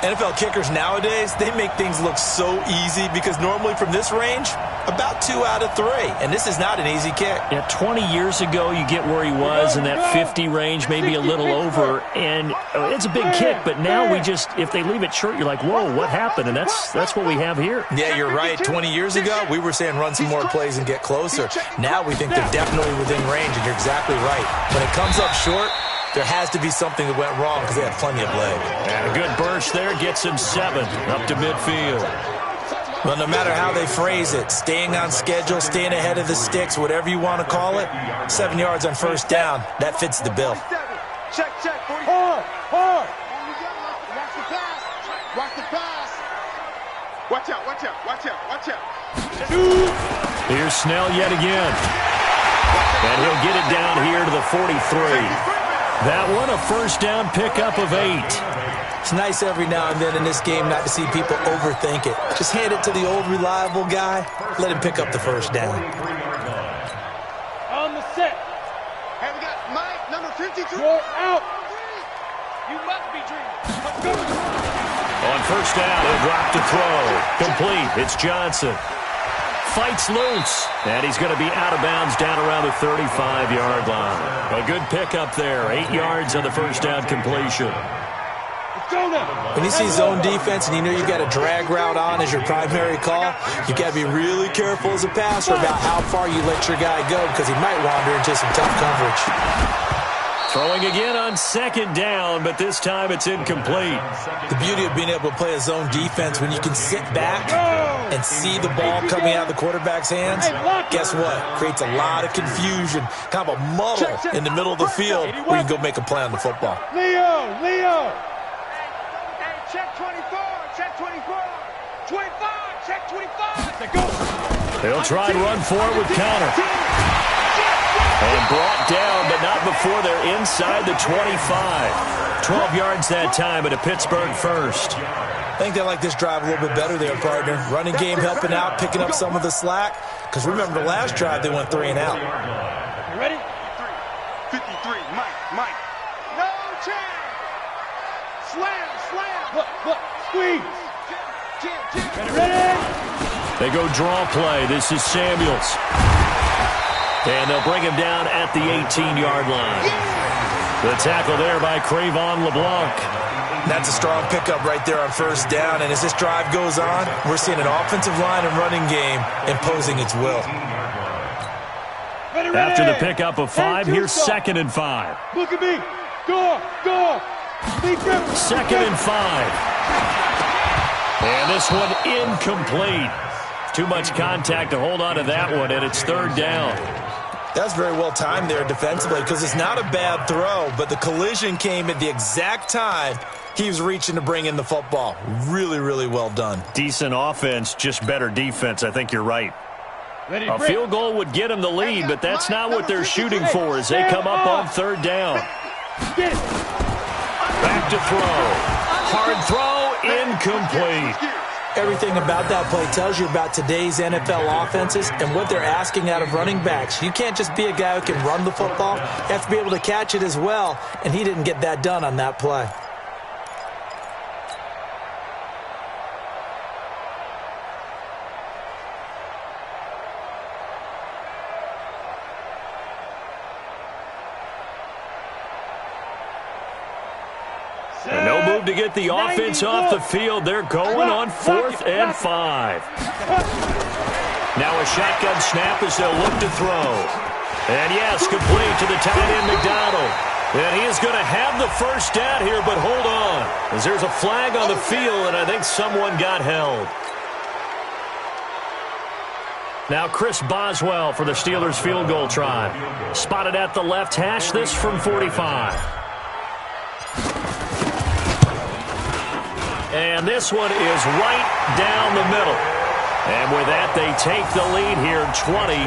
NFL kickers nowadays, they make things look so easy because normally from this range, about 2 out of 3. And this is not an easy kick.
Yeah, 20 years ago, you get where he was in that 50 range, maybe a little over, and it's a big kick. But now we just, if they leave it short, you're like, whoa, what happened? And that's what we have here.
Yeah, you're right. 20 years ago, we were saying run some more plays and get closer. Now we think they're definitely within range, and you're exactly right. When it comes up short, there has to be something that went wrong because they had plenty of leg.
And a good burst there gets him 7 up to midfield.
Well, no matter how they phrase it, staying on schedule, staying ahead of the sticks, whatever you want to call it, 7 yards on first down, that fits the bill.
Check. Hard. Watch the pass. Watch out.
Here's Snell yet again. And he'll get it down here to the 43. That one, a first down pickup of 8.
It's nice every now and then in this game not to see people overthink it. Just hand it to the old reliable guy. Let him pick up the first down.
On the set. Hey, we got Mike, number 53. You're out. You must be dreaming. Let's go.
On first down, he'll drop to throw. Complete. It's Johnson. Fights loose, and he's going to be out of bounds down around the 35-yard line. A good pickup there, 8 yards on the first down completion.
When you see zone defense and you know you've got a drag route on as your primary call, you've got to be really careful as a passer about how far you let your guy go because he might wander into some tough coverage.
Throwing again on second down, but this time it's incomplete.
The beauty of being able to play a zone defense when you can sit back and see the ball coming out of the quarterback's hands, guess what? Creates a lot of confusion, kind of a muddle in the middle of the field where you can go make a play on the football.
Leo! Hey, check 24, check 24. 25, check 25. Go.
They'll try and run for it with Connor. And brought down, but not before they're inside the 25. 12 yards that time and a Pittsburgh first.
I think they like this drive a little bit better there, partner. Running game helping out, picking up some of the slack. Because remember, the last drive they went 3 and out.
You ready? 53, Mike. No chance. Slam. Look, squeeze. Ready?
They go draw play. This is Samuels. And they'll bring him down at the 18-yard line. The tackle there by Crayvon LeBlanc.
That's a strong pickup right there on first down. And as this drive goes on, we're seeing an offensive line and running game imposing its will.
After the pickup of 5, here's 2nd and 5.
Look at me. Go.
2nd and 5. And this one incomplete. Too much contact to hold on to that one, and it's 3rd down.
That's very well timed there defensively because it's not a bad throw, but the collision came at the exact time he was reaching to bring in the football. Really, really well done.
Decent offense, just better defense. I think you're right. A field goal would get them the lead, but that's not what they're shooting for as they come up on 3rd down. Back to throw. Hard throw, incomplete.
Everything about that play tells you about today's NFL offenses and what they're asking out of running backs. You can't just be a guy who can run the football. You have to be able to catch it as well, and he didn't get that done on that play.
And no move to get the offense off the field. They're going on 4th and 5. Now a shotgun snap as they'll look to throw. And yes, complete to the tight end McDonald. And he is going to have the first down here, but hold on, as there's a flag on the field, and I think someone got held. Now Chris Boswell for the Steelers field goal try. Spotted at the left hash, this from 45. And this one is right down the middle. And with that, they take the lead here 20-17.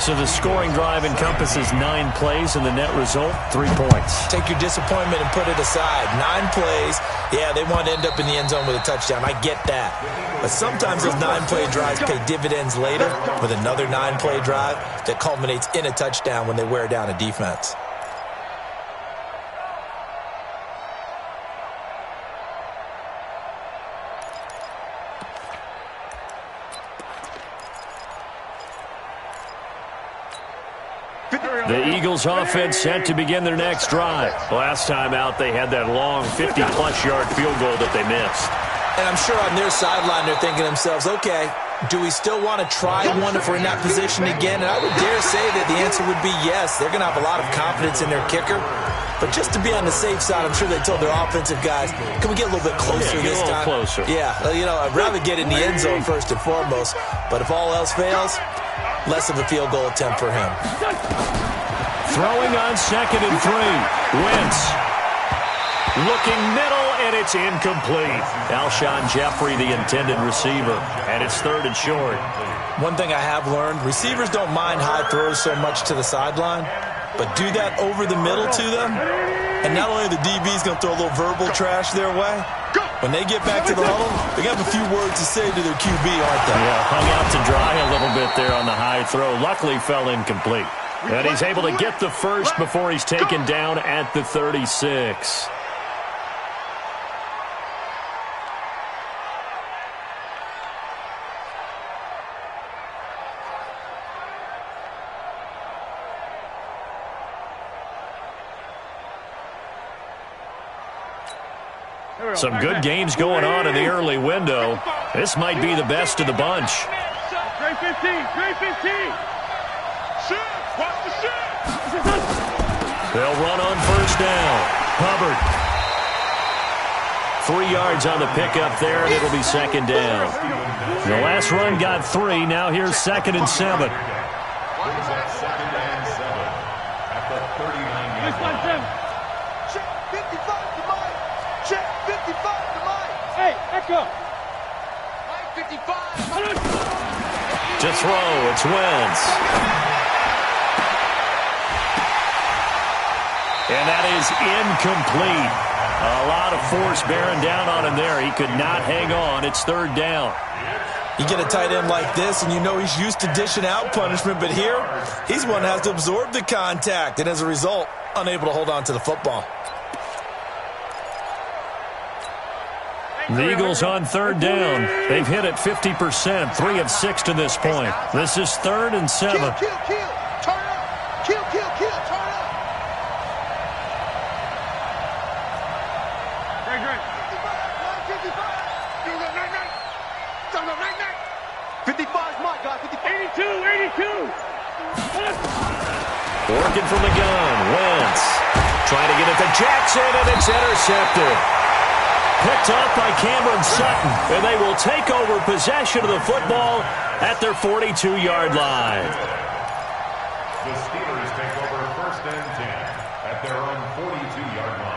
So the scoring drive encompasses 9 plays, and the net result, 3 points.
Take your disappointment and put it aside. 9 plays. Yeah, they want to end up in the end zone with a touchdown. I get that. But sometimes those 9-play drives pay dividends later with another 9-play drive that culminates in a touchdown when they wear down a defense.
The Eagles offense set to begin their next drive. Last time out, they had that long 50-plus-yard field goal that they missed.
And I'm sure on their sideline they're thinking to themselves, okay, do we still want to try one if we're in that position again? And I would dare say that the answer would be yes. They're going to have a lot of confidence in their kicker. But just to be on the safe side, I'm sure they told their offensive guys, can we get a little bit closer this time?
Closer.
Yeah, you know, I'd rather get in the end zone first and foremost. But if all else fails, less of a field goal attempt for him.
Throwing on 2nd and 3. Wentz. Looking middle, and it's incomplete. Alshon Jeffrey, the intended receiver. And it's 3rd and short.
One thing I have learned, receivers don't mind high throws so much to the sideline, but do that over the middle to them, and not only the DB's going to throw a little verbal trash their way, when they get back to the huddle, they have a few words to say to their QB, aren't they?
Yeah, hung out to dry a little bit there on the high throw. Luckily fell incomplete. And he's able to get the first before he's taken down at the 36. Some good games going on in the early window. This might be the best of the bunch.
Grade 15. Grade 15. Shoot. Watch the shoot.
They'll run on first down. Hubbard. 3 yards on the pickup there, and it'll be 2nd down. The last run got 3. Now here's 2nd and 7.
Brings up 2nd and 7 at the 39-yard line.
Check 55 to Mike. Check 55 to Mike.
Hey, Echo.
Mike 55.
To throw, it's Wentz. And that is incomplete. A lot of force bearing down on him there. He could not hang on. It's 3rd down.
You get a tight end like this, and you know he's used to dishing out punishment, but here, he's one that has to absorb the contact, and as a result, unable to hold on to the football.
The Eagles on third down. They've hit it 50%, 3 of 6 to this point. This is 3rd and 7.
Kill, kill, kill. Turn up. Kill, kill, kill. Turn up. Great. 55 is my guy. 82.
Working from the gun. Wentz trying to get it to Jackson, and it's intercepted. Picked up by Cameron Sutton, and they will take over possession of the football at their 42-yard line.
The Steelers take over 1st and 10 at their own 42-yard line.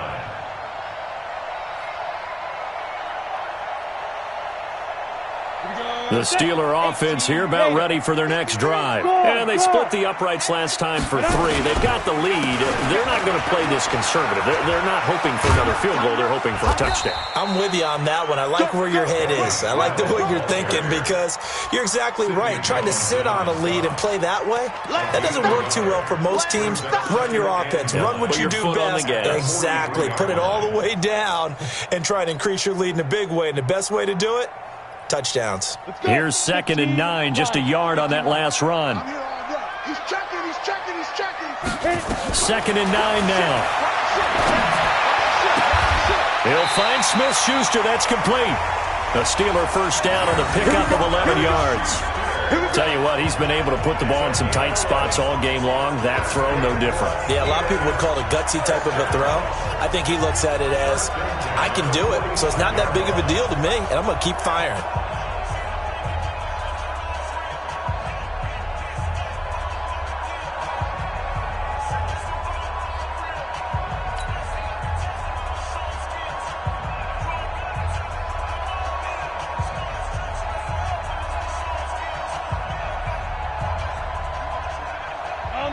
The Steeler offense here about ready for their next drive. And they split the uprights last time for 3. They've got the lead. They're not going to play this conservative. They're not hoping for another field goal. They're hoping for a touchdown.
I'm with you on that one. I like where your head is. I like the way you're thinking because you're exactly right. Trying to sit on a lead and play that way, that doesn't work too well for most teams. Run your offense. Run what you do best. Exactly. Put it all the way down and try and increase your lead in a big way. And the best way to do it, touchdowns.
Here's 2nd and 9, just a yard on that last run.
He's checking.
2nd and 9 now. He'll find Smith-Schuster. That's complete. A Steeler first down on the pickup of 11 yards. Tell you what, he's been able to put the ball in some tight spots all game long. That throw, no different.
Yeah, a lot of people would call it a gutsy type of a throw. I think he looks at it as, I can do it, so it's not that big of a deal to me, and I'm going to keep firing.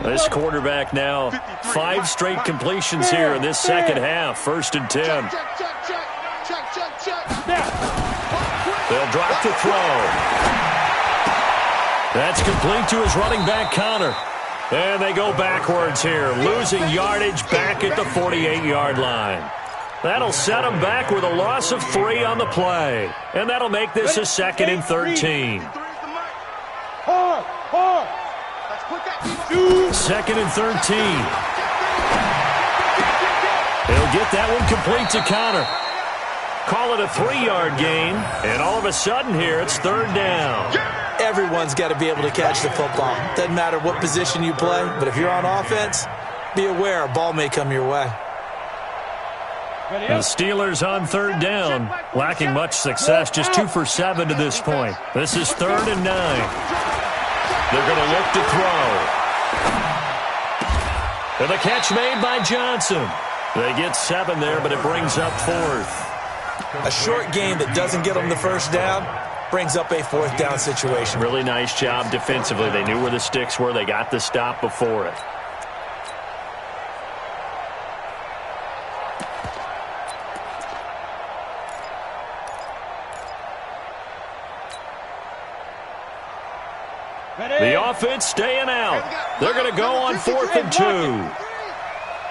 This quarterback now, 5 straight completions here in this second half. 1st and 10. They'll drop the throw. That's complete to his running back, Connor. And they go backwards here, losing yardage back at the 48-yard line. That'll set them back with a loss of 3 on the play. And that'll make this a 2nd and 13. 2nd and 13. He'll get that one complete to Connor. Call it a 3-yard gain, and all of a sudden here it's 3rd down.
Everyone's got to be able to catch the football. Doesn't matter what position you play, but if you're on offense, be aware a ball may come your way.
The Steelers on 3rd down, lacking much success, just 2 for 7 to this point. This is 3rd and 9. They're going to look to throw. And the catch made by Johnson. They get 7 there, but it brings up 4th.
A short game that doesn't get them the first down brings up a 4th down situation.
Really nice job defensively. They knew where the sticks were. They got the stop before it. The offense staying out. They're going to go on 4th and 2.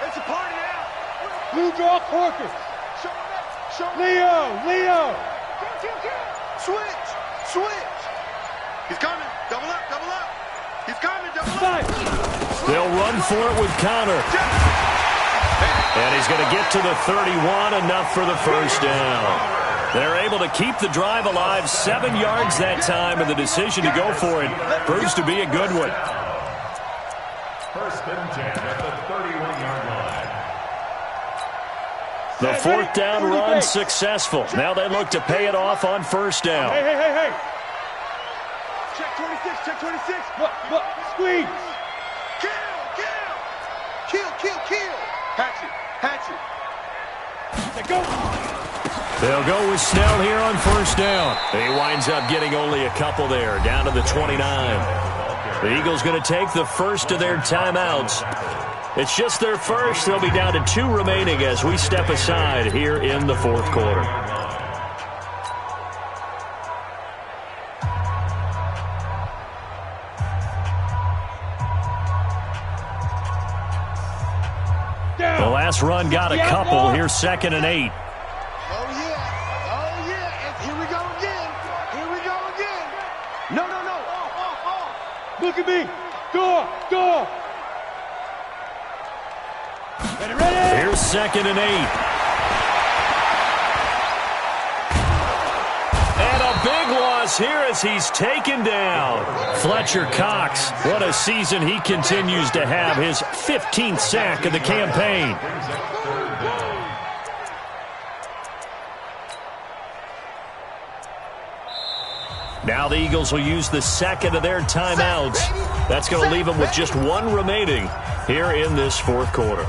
It's a party now.
Blue draw Corker. Leo.
Switch. He's coming. Double up. He's coming. Double up.
They'll run for it with Connor. And he's going to get to the 31, enough for the first down. They're able to keep the drive alive, 7 yards that time, and the decision to go for it proves to be a good one.
1st and 10 at the 31-yard line.
The 4th down run successful. Now they look to pay it off on 1st down.
Hey. Check 26. Look. Squeeze.
Kill. Hatchet.
Go.
They'll go with Snell here on 1st down. He winds up getting only a couple there, down to the 29. The Eagles going to take the first of their timeouts. It's just their first. They'll be down to 2 remaining as we step aside here in the 4th quarter. The last run got a couple. Here's 2nd and 8.
Oh, yeah.
Look at me. Go. Ready.
Here's 2nd and 8. And a big loss here as he's taken down. Fletcher Cox, what a season he continues to have. His 15th sack of the campaign. Now the Eagles will use the second of their timeouts. That's going to leave them with just one remaining here in this fourth quarter.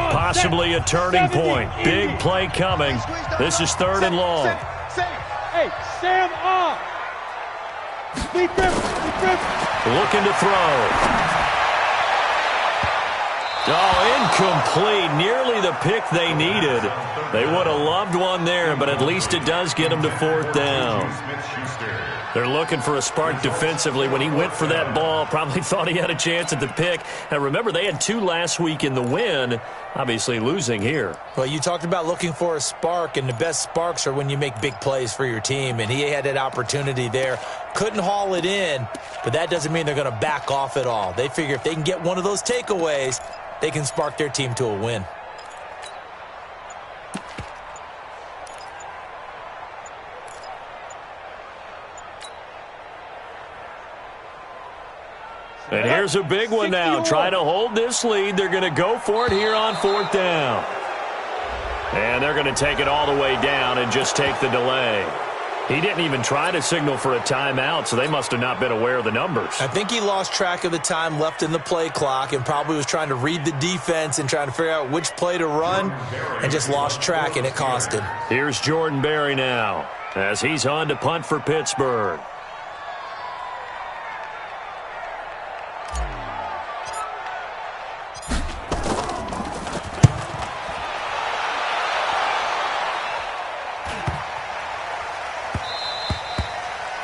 Possibly a turning point. Big play coming. This is 3rd and long.
Hey, Sam off. Deep grip.
Looking to throw. Oh, incomplete. Nearly the pick they needed. They would have loved one there, but at least it does get them to 4th down. They're looking for a spark defensively. When he went for that ball, probably thought he had a chance at the pick. And remember, they had 2 last week in the win, obviously losing here.
Well, you talked about looking for a spark, and the best sparks are when you make big plays for your team, and he had that opportunity there. Couldn't haul it in, but that doesn't mean they're going to back off at all. They figure if they can get one of those takeaways, they can spark their team to a win.
And here's a big one now. Try to hold this lead. They're going to go for it here on 4th down. And they're going to take it all the way down and just take the delay. He didn't even try to signal for a timeout, so they must have not been aware of the numbers.
I think he lost track of the time left in the play clock and probably was trying to read the defense and trying to figure out which play to run and just lost track, and it cost him.
Here's Jordan Berry now as he's on to punt for Pittsburgh.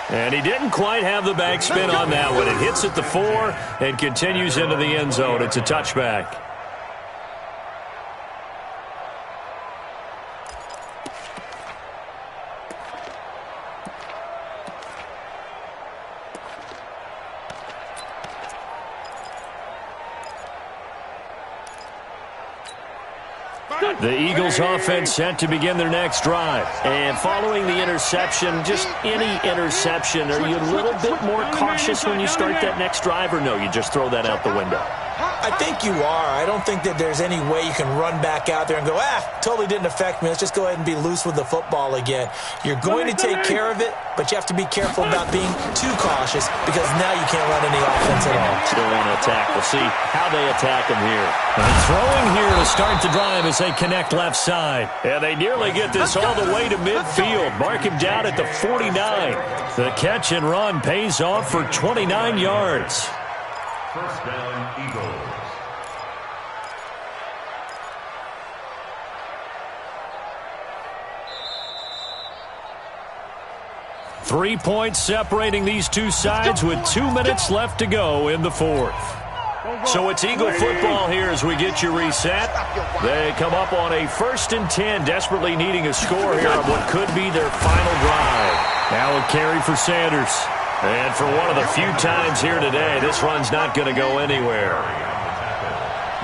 And he didn't quite have the backspin on that one. It hits at the 4 and continues into the end zone. It's a touchback. The Eagles offense set to begin their next drive. And following the interception, just any interception, are you a little bit more cautious when you start that next drive, or no, you just throw that out the window?
I think you are. I don't think that there's any way you can run back out there and go, totally didn't affect me. Let's just go ahead and be loose with the football again. You're going to take care of it, but you have to be careful about being too cautious because now you can't run any offense at all.
Still want to attack. We'll see how they attack him here. And throwing here to start the drive as they connect left side. And they nearly get this all the way to midfield. Mark him down at the 49. The catch and run pays off for 29 yards.
First down, Eagles.
3 points separating these two sides with 2 minutes left to go in the fourth. So it's Eagle football here as we get you reset. They come up on a 1st and 10, desperately needing a score here on what could be their final drive. Now a carry for Sanders. And for one of the few times here today, this run's not going to go anywhere.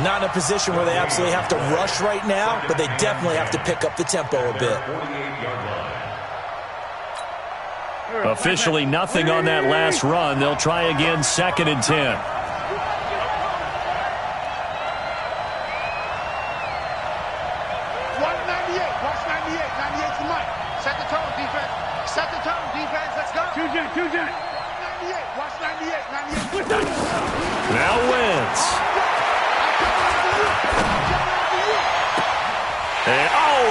Not in a position where they absolutely have to rush right now, but they definitely have to pick up the tempo a bit.
Officially nothing on that last run. They'll try again 2nd and 10. Now Wentz. And,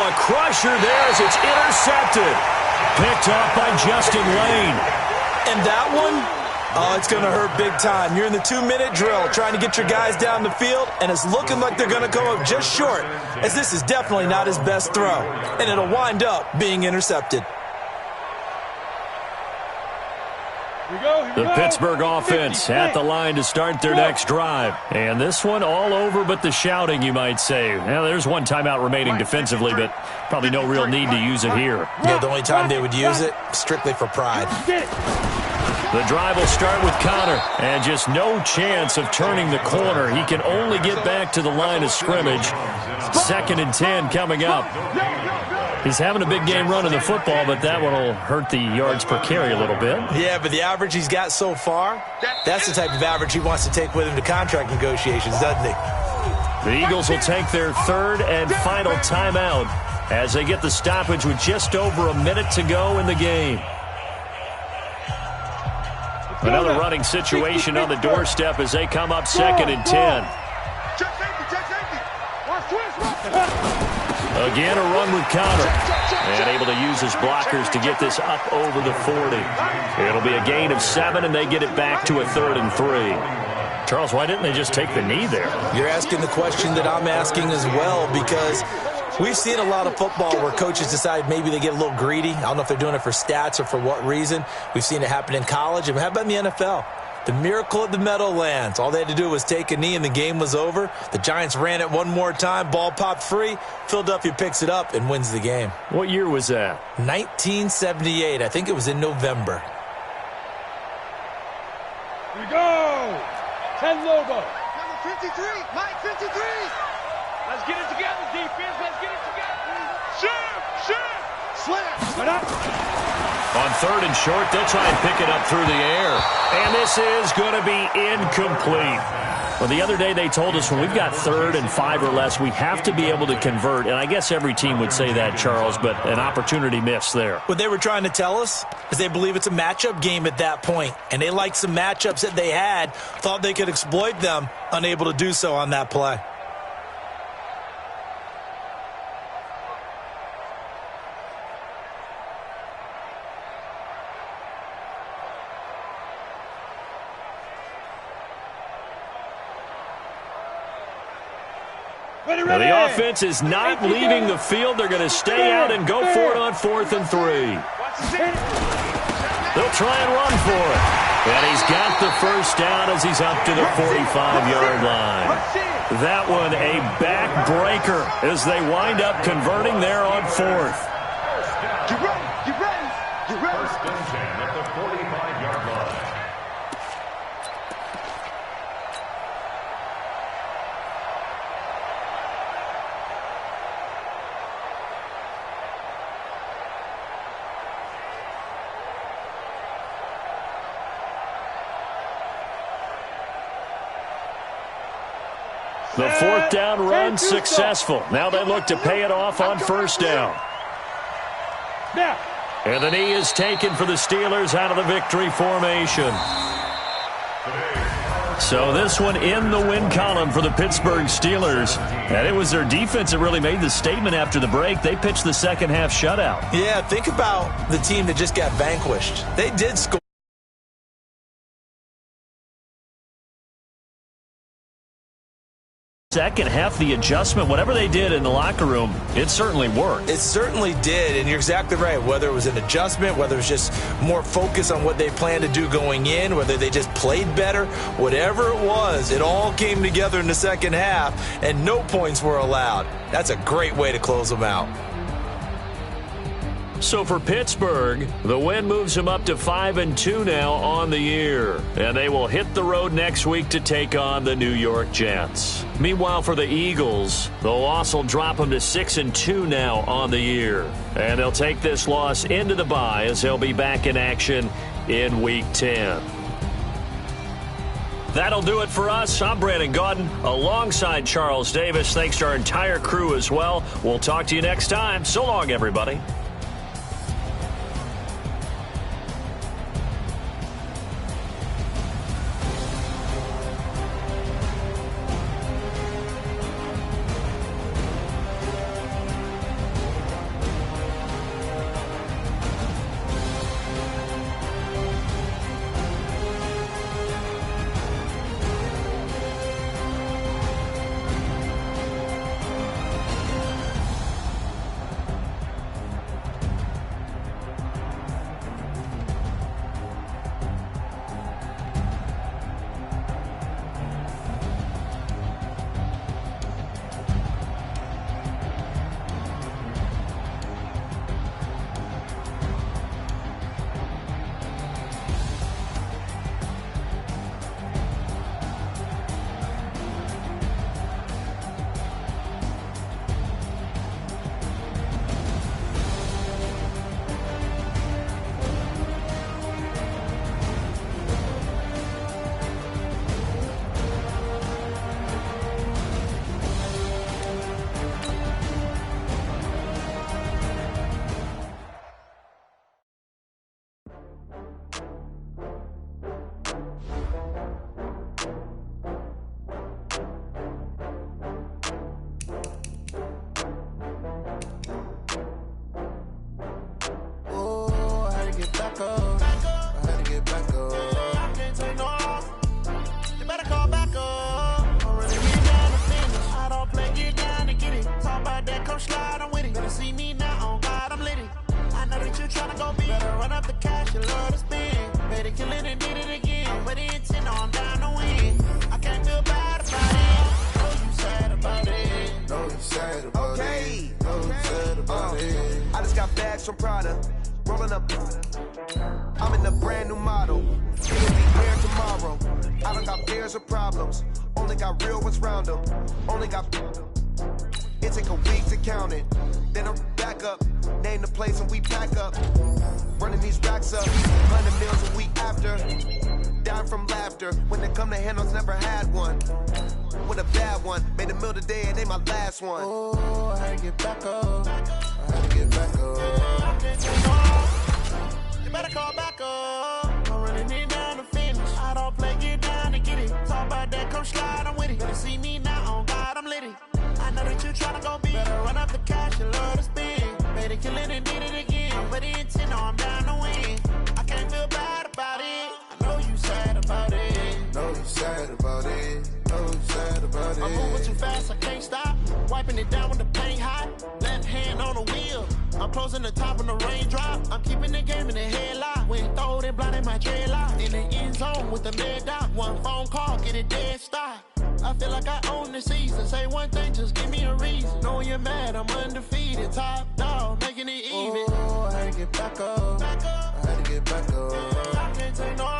a crusher there as it's intercepted. Picked off by Justin Lane.
And that one, it's going to hurt big time. You're in the 2-minute drill trying to get your guys down the field, and it's looking like they're going to come up just short, as this is definitely not his best throw. And it'll wind up being intercepted.
The Pittsburgh offense at the line to start their next drive. And this one all over but the shouting, you might say. Now, there's one timeout remaining defensively, but probably no real need to use it here.
Yeah, the only time they would use it, strictly for pride.
The drive will start with Connor, and just no chance of turning the corner. He can only get back to the line of scrimmage. 2nd and 10 coming up. He's having a big game running the football, but that one will hurt the yards per carry a little bit.
Yeah, but the average he's got so far, that's the type of average he wants to take with him to contract negotiations, doesn't he?
The Eagles will take their 3rd and final timeout as they get the stoppage with just over a minute to go in the game. Another running situation on the doorstep as they come up 2nd and 10. Again, a run with Connor. And able to use his blockers to get this up over the 40. It'll be a gain of 7, and they get it back to a 3rd and 3. Charles, why didn't they just take the knee there?
You're asking the question that I'm asking as well, because we've seen a lot of football where coaches decide maybe they get a little greedy. I don't know if they're doing it for stats or for what reason. We've seen it happen in college. And how about in the NFL? The miracle of the Meadowlands. All they had to do was take a knee and the game was over. The Giants ran it one more time. Ball popped free. Philadelphia picks it up and wins the game.
What year was that?
1978. I think it was in November.
Here we go. 10 logo.
Number 53, Mike 53.
Let's get it together, defense. Let's get it together. Shoot.
Slam.
On 3rd and short, they'll try and pick it up through the air. And this is going to be incomplete. Well, the other day they told us when we've got 3rd and 5 or less, we have to be able to convert. And I guess every team would say that, Charles, but an opportunity missed there.
What they were trying to tell us is they believe it's a matchup game at that point. And they liked some matchups that they had, thought they could exploit them, unable to do so on that play.
Now, the offense is not leaving the field. They're going to stay out and go for it on 4th and 3. They'll try and run for it. And he's got the first down as he's up to the 45-yard line. That one a backbreaker as they wind up converting there on 4th.
Get ready.
First and 10 at the 45-yard line.
The 4th down run successful. Now they look to pay it off on 1st down. And the knee is taken for the Steelers out of the victory formation. So this one in the win column for the Pittsburgh Steelers. And it was their defense that really made the statement after the break. They pitched the second half shutout.
Yeah, think about the team that just got vanquished. They did score.
Second half, the adjustment, whatever they did in the locker room, it certainly worked.
It certainly did, and you're exactly right. Whether it was an adjustment, whether it was just more focus on what they planned to do going in, whether they just played better, whatever it was, it all came together in the second half, and no points were allowed. That's a great way to close them out.
So for Pittsburgh, the win moves them up to 5-2 now on the year. And they will hit the road next week to take on the New York Jets. Meanwhile, for the Eagles, the loss will drop them to 6-2 now on the year. And they'll take this loss into the bye as they'll be back in action in Week 10. That'll do it for us. I'm Brandon Gaudin alongside Charles Davis. Thanks to our entire crew as well. We'll talk to you next time. So long, everybody.
bags from Prada. Rolling up. I'm in a brand new model. It'll be here tomorrow. I don't got fears or problems. Only got real ones round them. Only got. It take a week to count it. Then I'm back up. Name the place and we pack up. Running these racks up. 100 meals a week after. Down from laughter. When they come to handles, never had one. With a bad one. Made a meal today and ain't my last one.
Oh, I had to get back up. I had to get back up. You better call back up. I'm running it down to finish. I don't play, get down to get it. Talk about that, come slide, I'm with it. Better see me now, on God, I'm litty. I know that you tryna go big. Better run up the cash, you love to spin. Better kill it and did it again. I'm with the intent, no, I'm down to win. I can't feel bad about it. I know you sad about it.
Know you sad about it. Know you sad about it.
I'm moving too fast, I can't stop. Wiping it down when the paint hot. Left hand on the wheel. I'm closing the top when the raindrop. I'm keeping the game in the headlock. When throw it, blinding my dreadlock. In the end zone with the mad dot. One phone call, get it dead stop. I feel like I own the season. Say one thing, just give me a reason. Knowing you're mad, I'm undefeated. Top dog, making it even.
Oh, I had to get back up. I had to get back up.
I can't take no